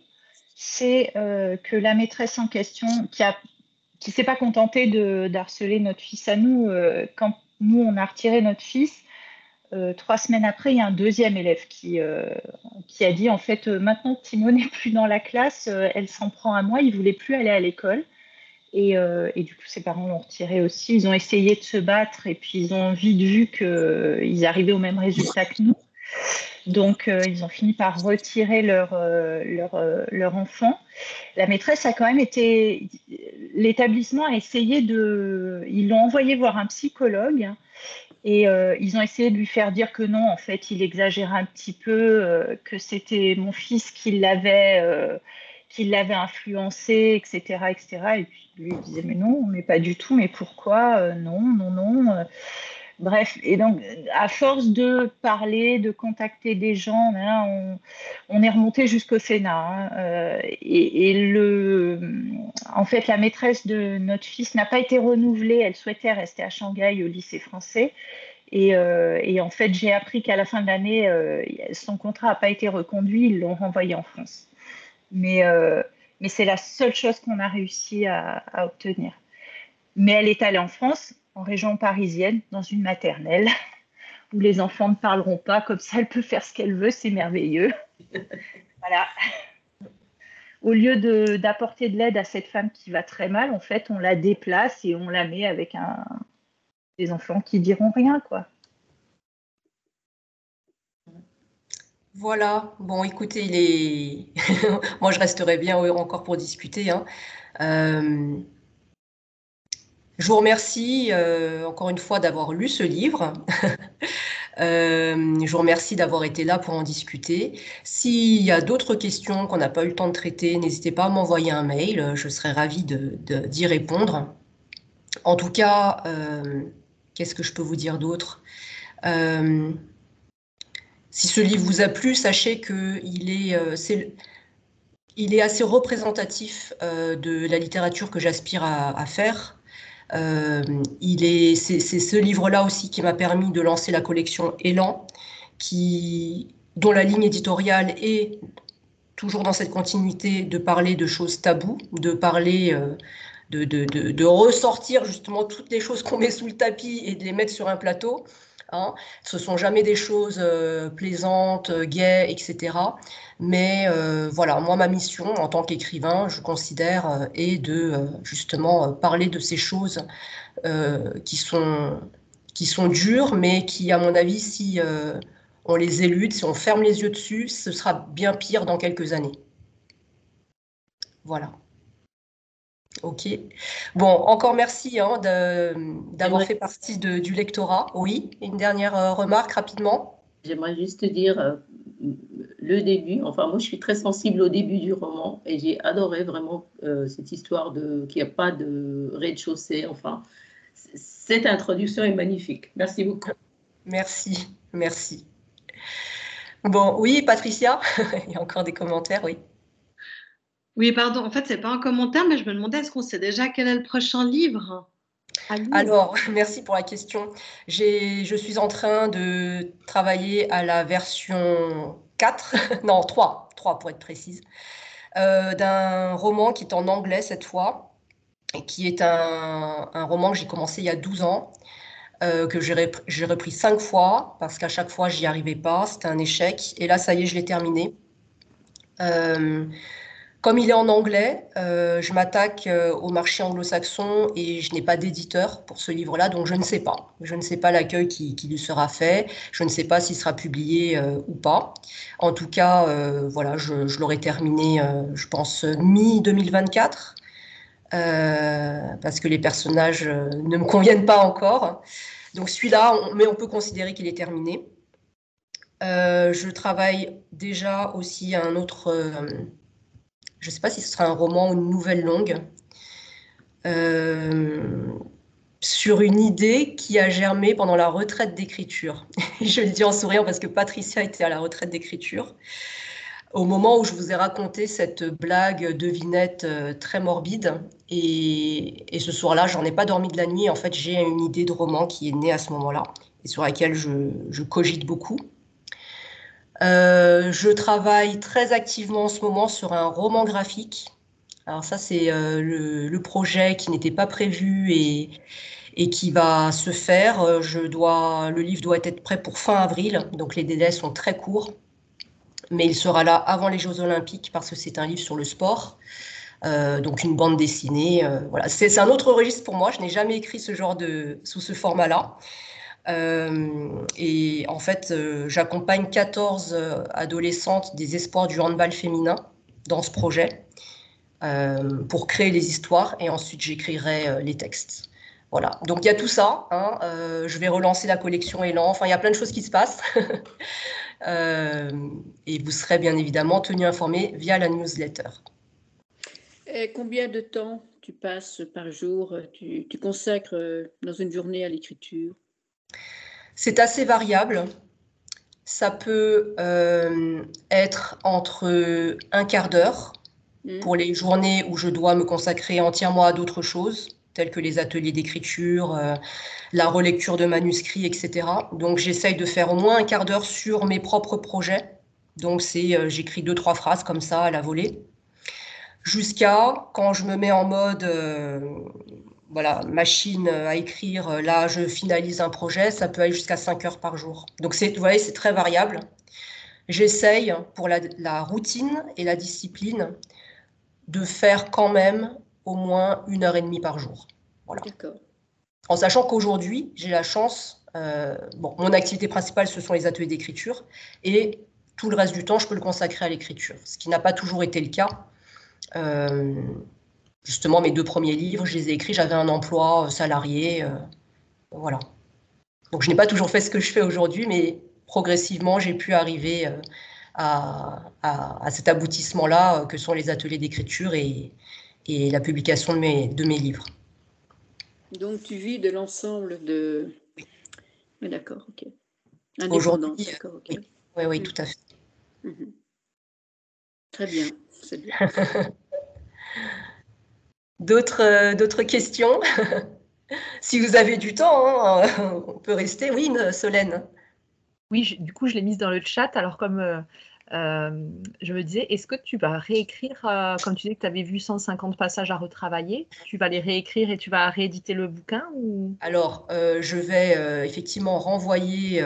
c'est que la maîtresse en question, qui ne s'est pas contentée d'harceler notre fils à nous, quand nous, on a retiré notre fils, 3 semaines après, il y a un deuxième élève qui a dit, en fait, maintenant que Timo n'est plus dans la classe, elle s'en prend à moi, il ne voulait plus aller à l'école. Et du coup, ses parents l'ont retiré aussi. Ils ont essayé de se battre et puis ils ont vite vu qu'ils arrivaient au même résultat que nous. Donc, ils ont fini par retirer leur enfant. La maîtresse a quand même été... L'établissement a essayé de... Ils l'ont envoyé voir un psychologue et ils ont essayé de lui faire dire que non, en fait, il exagérait un petit peu, que c'était mon fils qui l'avait influencé, etc., etc. Et puis, lui, il disait, mais non, mais pas du tout, mais pourquoi non, non, non. Bref, et donc, à force de parler, de contacter des gens, on est remonté jusqu'au Sénat. En fait, la maîtresse de notre fils n'a pas été renouvelée. Elle souhaitait rester à Shanghai, au lycée français. Et en fait, j'ai appris qu'à la fin de l'année, son contrat n'a pas été reconduit. Ils l'ont renvoyé en France. Mais c'est la seule chose qu'on a réussi à obtenir. Mais elle est allée en France, en région parisienne, dans une maternelle, où les enfants ne parleront pas, comme ça elle peut faire ce qu'elle veut, c'est merveilleux. Voilà. Au lieu d'apporter de l'aide à cette femme qui va très mal, en fait, on la déplace et on la met avec des enfants qui diront rien, quoi. Voilà, bon écoutez, moi je resterai bien encore pour discuter. Je vous remercie encore une fois d'avoir lu ce livre. Je vous remercie d'avoir été là pour en discuter. S'il y a d'autres questions qu'on n'a pas eu le temps de traiter, n'hésitez pas à m'envoyer un mail, je serai ravie d'y répondre. En tout cas, qu'est-ce que je peux vous dire d'autre ? Si ce livre vous a plu, sachez qu'il est assez représentatif de la littérature que j'aspire à faire. C'est ce livre-là aussi qui m'a permis de lancer la collection Élan, dont la ligne éditoriale est toujours dans cette continuité de parler de choses taboues, de parler, de ressortir justement toutes les choses qu'on met sous le tapis et de les mettre sur un plateau. Ce ne sont jamais des choses plaisantes, gaies, etc. Mais voilà, moi, ma mission en tant qu'écrivain, je considère, est de justement parler de ces choses qui sont dures, mais qui, à mon avis, si on les élude, si on ferme les yeux dessus, ce sera bien pire dans quelques années. Voilà. Ok. Bon, encore merci d'avoir fait partie du lectorat. Oui, une dernière remarque rapidement. J'aimerais juste te dire le début. Enfin, moi, je suis très sensible au début du roman et j'ai adoré vraiment cette histoire qu'il n'y a pas de rez-de-chaussée. Enfin, cette introduction est magnifique. Merci beaucoup. Merci, merci. Bon, oui, Patricia, il y a encore des commentaires, oui. Oui, pardon, en fait, ce n'est pas un commentaire, mais je me demandais, est-ce qu'on sait déjà quel est le prochain livre à lire ? Alors, merci pour la question. Je suis en train de travailler à la version 4, non 3 pour être précise, d'un roman qui est en anglais cette fois, et qui est un roman que j'ai commencé il y a 12 ans, que j'ai repris 5 fois, parce qu'à chaque fois, j'y arrivais pas, c'était un échec, et là, ça y est, je l'ai terminé. Comme il est en anglais, je m'attaque au marché anglo-saxon et je n'ai pas d'éditeur pour ce livre-là, donc je ne sais pas. Je ne sais pas l'accueil qui lui sera fait, je ne sais pas s'il sera publié ou pas. En tout cas, voilà, je l'aurai terminé, je pense, mi-2024, parce que les personnages ne me conviennent pas encore. Donc celui-là, mais on peut considérer qu'il est terminé. Je travaille déjà aussi à un autre, je ne sais pas si ce sera un roman ou une nouvelle longue, sur une idée qui a germé pendant la retraite d'écriture. Je le dis en souriant parce que Patricia était à la retraite d'écriture. Au moment où je vous ai raconté cette blague devinette très morbide, et ce soir-là, j'en ai pas dormi de la nuit. En fait, j'ai une idée de roman qui est née à ce moment-là et sur laquelle je cogite beaucoup. Je travaille très activement en ce moment sur un roman graphique. Alors ça, c'est le projet qui n'était pas prévu et qui va se faire. Le livre doit être prêt pour fin avril, donc les délais sont très courts. Mais il sera là avant les Jeux Olympiques parce que c'est un livre sur le sport, donc une bande dessinée. Voilà. C'est un autre registre pour moi. Je n'ai jamais écrit sous ce format-là. Et en fait, j'accompagne 14 adolescentes des espoirs du handball féminin dans ce projet pour créer les histoires et ensuite j'écrirai les textes. Voilà, donc il y a tout ça. Hein. Je vais relancer la collection Élan. Enfin, il y a plein de choses qui se passent. Et vous serez bien évidemment tenu informé via la newsletter. Et combien de temps tu passes par jour, tu consacres dans une journée à l'écriture? C'est assez variable. Ça peut être entre un quart d'heure pour les journées où je dois me consacrer entièrement à d'autres choses, telles que les ateliers d'écriture, la relecture de manuscrits, etc. Donc, j'essaye de faire au moins un quart d'heure sur mes propres projets. Donc, j'écris 2-3 phrases comme ça à la volée. Jusqu'à quand je me mets en mode voilà, machine à écrire, là, je finalise un projet, ça peut aller jusqu'à 5 heures par jour. Donc, vous voyez, c'est très variable. J'essaye, pour la routine et la discipline, de faire quand même au moins 1h30 par jour. Voilà. D'accord. En sachant qu'aujourd'hui, j'ai la chance, mon activité principale, ce sont les ateliers d'écriture, et tout le reste du temps, je peux le consacrer à l'écriture, ce qui n'a pas toujours été le cas. Justement, mes 2 premiers livres, je les ai écrits, j'avais un emploi salarié, voilà. Donc, je n'ai pas toujours fait ce que je fais aujourd'hui, mais progressivement, j'ai pu arriver à cet aboutissement-là, que sont les ateliers d'écriture et la publication de mes livres. Donc, tu vis de l'ensemble de... Oui, d'accord, ok. Aujourd'hui, d'accord, ok. Oui, tout à fait. Très bien, c'est bien. D'autres questions? Si vous avez du temps, hein, on peut rester. Oui, Solène. Oui, du coup, je l'ai mise dans le chat. Alors, comme je me disais, est-ce que tu vas réécrire, comme tu disais que tu avais vu 150 passages à retravailler, tu vas les réécrire et tu vas rééditer le bouquin ou... Alors, je vais effectivement renvoyer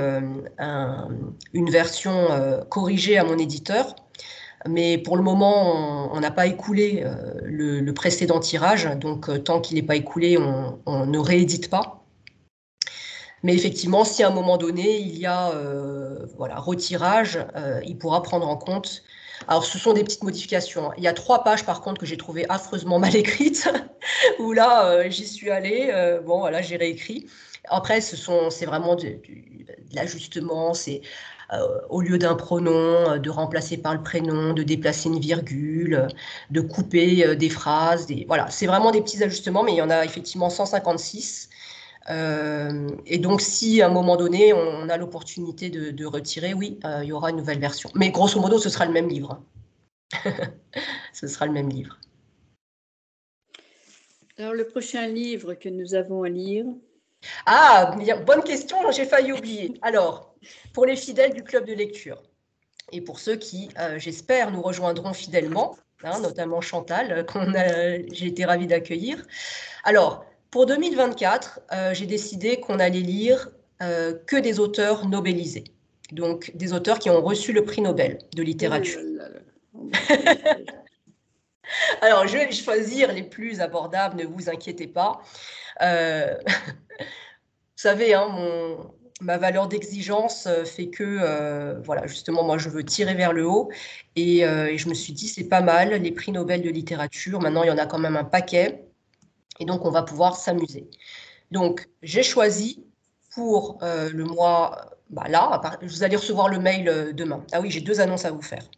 une version corrigée à mon éditeur. Mais pour le moment, on n'a pas écoulé le précédent tirage, donc tant qu'il n'est pas écoulé, on ne réédite pas. Mais effectivement, si à un moment donné, il y a retirage, il pourra prendre en compte. Alors, ce sont des petites modifications. Il y a 3 pages, par contre, que j'ai trouvées affreusement mal écrites, où là, j'y suis allée, voilà, j'ai réécrit. Après, c'est vraiment de l'ajustement, c'est au lieu d'un pronom, de remplacer par le prénom, de déplacer une virgule, de couper des phrases. Voilà, c'est vraiment des petits ajustements, mais il y en a effectivement 156. Et donc, si à un moment donné, on a l'opportunité de retirer, oui, il y aura une nouvelle version. Mais grosso modo, ce sera le même livre. Ce sera le même livre. Alors, le prochain livre que nous avons à lire? Ah, bonne question, j'ai failli oublier. Alors, pour les fidèles du club de lecture, et pour ceux qui, j'espère, nous rejoindront fidèlement, hein, notamment Chantal, j'ai été ravie d'accueillir. Alors, pour 2024, j'ai décidé qu'on allait lire que des auteurs nobélisés, donc des auteurs qui ont reçu le prix Nobel de littérature. Alors, je vais choisir les plus abordables, ne vous inquiétez pas. Vous savez, hein, ma valeur d'exigence fait que, voilà, justement, moi, je veux tirer vers le haut. Et je me suis dit, c'est pas mal, les prix Nobel de littérature. Maintenant, il y en a quand même un paquet. Et donc, on va pouvoir s'amuser. Donc, j'ai choisi pour le mois bah là, vous allez recevoir le mail demain. Ah oui, j'ai 2 annonces à vous faire.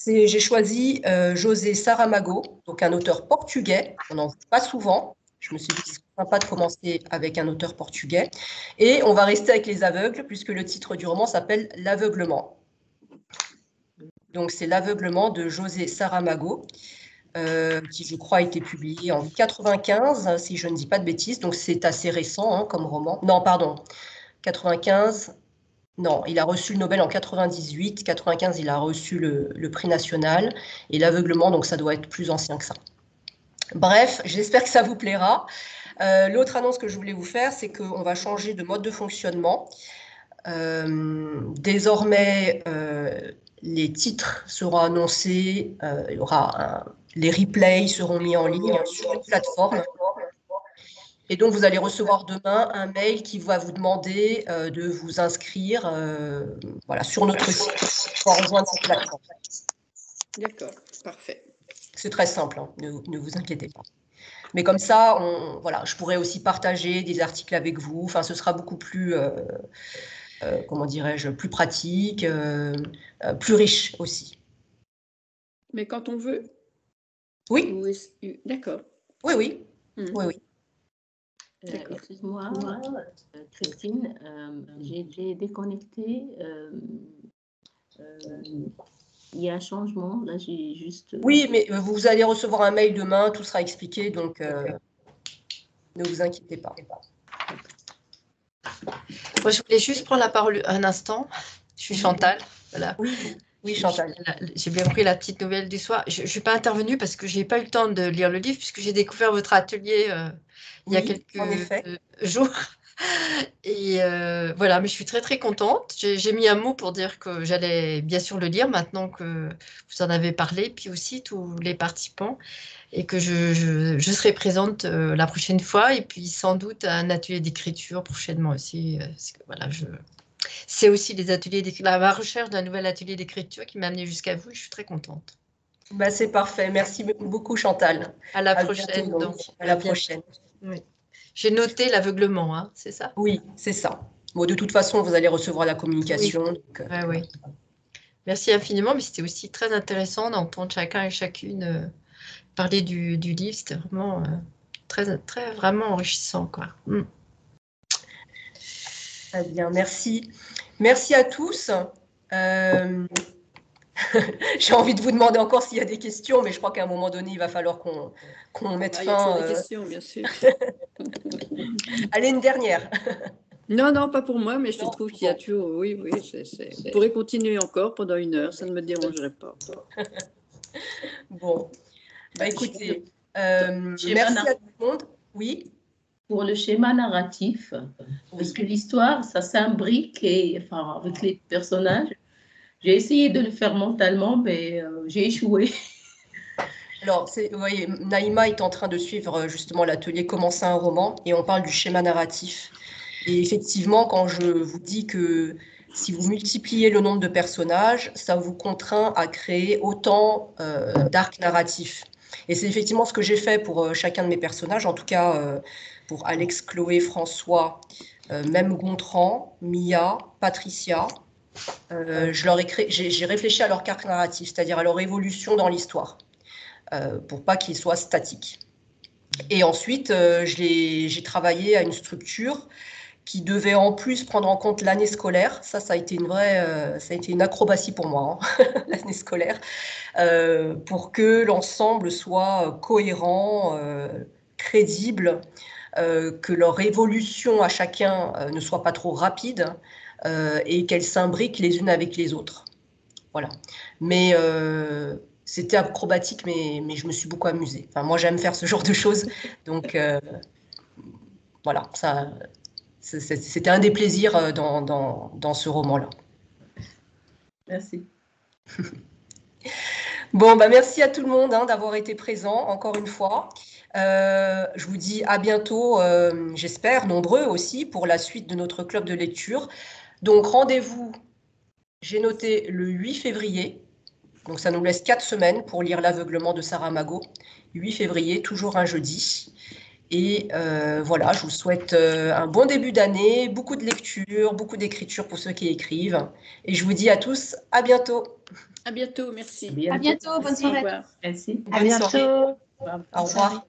J'ai choisi José Saramago, donc un auteur portugais. On n'en voit pas souvent. Je me suis dit que c'est sympa de commencer avec un auteur portugais. Et on va rester avec les aveugles, puisque le titre du roman s'appelle L'aveuglement. Donc, c'est L'aveuglement de José Saramago, qui, je crois, a été publié en 95, si je ne dis pas de bêtises. Donc, c'est assez récent hein, comme roman. Non, pardon, 95. Non, il a reçu le Nobel en 98. 95, il a reçu le prix national. Et L'aveuglement, donc ça doit être plus ancien que ça. Bref, j'espère que ça vous plaira. L'autre annonce que je voulais vous faire, c'est qu'on va changer de mode de fonctionnement. Désormais, les titres seront annoncés, il y aura les replays seront mis en ligne sur une plateforme. Et donc, vous allez recevoir demain un mail qui va vous demander de vous inscrire voilà, sur notre site pour rejoindre cette plateforme. D'accord, parfait. C'est très simple, hein, ne vous inquiétez pas. Mais comme ça, voilà, je pourrais aussi partager des articles avec vous. Enfin, ce sera beaucoup plus, comment dirais-je, plus pratique, plus riche aussi. Mais quand on veut? Oui. D'accord. Oui, oui. Oui, oui. Excuse-moi, Christine, j'ai déconnecté. Il y a un changement, là j'ai juste... Oui, mais vous allez recevoir un mail demain, tout sera expliqué, donc ne vous inquiétez pas. Moi, je voulais juste prendre la parole un instant. Je suis Chantal. Voilà. Oui, Chantal. J'ai bien pris la petite nouvelle du soir. Je ne suis pas intervenue parce que je n'ai pas eu le temps de lire le livre puisque j'ai découvert votre atelier il y a quelques jours. Et voilà, mais je suis très très contente. J'ai mis un mot pour dire que j'allais bien sûr le lire maintenant que vous en avez parlé, puis aussi tous les participants, et que je serai présente la prochaine fois, et puis sans doute à un atelier d'écriture prochainement aussi. Parce que, voilà, c'est aussi les ateliers la recherche d'un nouvel atelier d'écriture qui m'a amenée jusqu'à vous, et je suis très contente. Bah, c'est parfait. Merci beaucoup, Chantal. À la prochaine. Bientôt, donc. À la prochaine. Oui. J'ai noté l'aveuglement, hein, c'est ça? Oui, c'est ça. Bon, de toute façon, vous allez recevoir la communication. Oui. Donc, oui. Merci infiniment, mais c'était aussi très intéressant d'entendre chacun et chacune parler du livre. C'était vraiment vraiment enrichissant, quoi. Très bien, merci. Merci à tous. J'ai envie de vous demander encore s'il y a des questions, mais je crois qu'à un moment donné, il va falloir qu'on mette fin. Il y a toujours des questions, bien sûr. Allez, une dernière. Non, pas pour moi, mais je trouve qu'il y a toujours... Oui, on pourrait continuer encore pendant 1 heure, ça ne me dérangerait pas. Bon, bah écoutez, merci à tout le monde. Oui. Pour le schéma narratif, parce que l'histoire, ça s'imbrique avec les personnages. J'ai essayé de le faire mentalement, mais j'ai échoué. Alors, vous voyez, Naïma est en train de suivre justement l'atelier Commencer un roman, et on parle du schéma narratif. Et effectivement, quand je vous dis que si vous multipliez le nombre de personnages, ça vous contraint à créer autant d'arcs narratifs. Et c'est effectivement ce que j'ai fait pour chacun de mes personnages, en tout cas pour Alex, Chloé, François, même Gontran, Mia, Patricia. J'ai réfléchi à leur arc narratif, c'est-à-dire à leur évolution dans l'histoire, pour pas qu'ils soient statiques. Et ensuite, j'ai travaillé à une structure qui devait en plus prendre en compte l'année scolaire. Ça a été une acrobatie pour moi, hein, l'année scolaire, pour que l'ensemble soit cohérent, crédible, que leur évolution à chacun ne soit pas trop rapide et qu'elles s'imbriquent les unes avec les autres. Voilà. Mais c'était acrobatique, mais je me suis beaucoup amusée. Enfin, moi, j'aime faire ce genre de choses. Donc, voilà, c'était un des plaisirs dans ce roman-là. Merci. Bon, bah, merci à tout le monde hein, d'avoir été présent, encore une fois. Je vous dis à bientôt, j'espère, nombreux aussi, pour la suite de notre club de lecture. Donc, rendez-vous, j'ai noté le 8 février. Donc, ça nous laisse 4 semaines pour lire L'aveuglement de Saramago. 8 février, toujours un jeudi. Et voilà, je vous souhaite un bon début d'année, beaucoup de lecture, beaucoup d'écriture pour ceux qui écrivent. Et je vous dis à tous, à bientôt. À bientôt, merci. À bientôt, bonne soirée. Merci. À bientôt. Au revoir.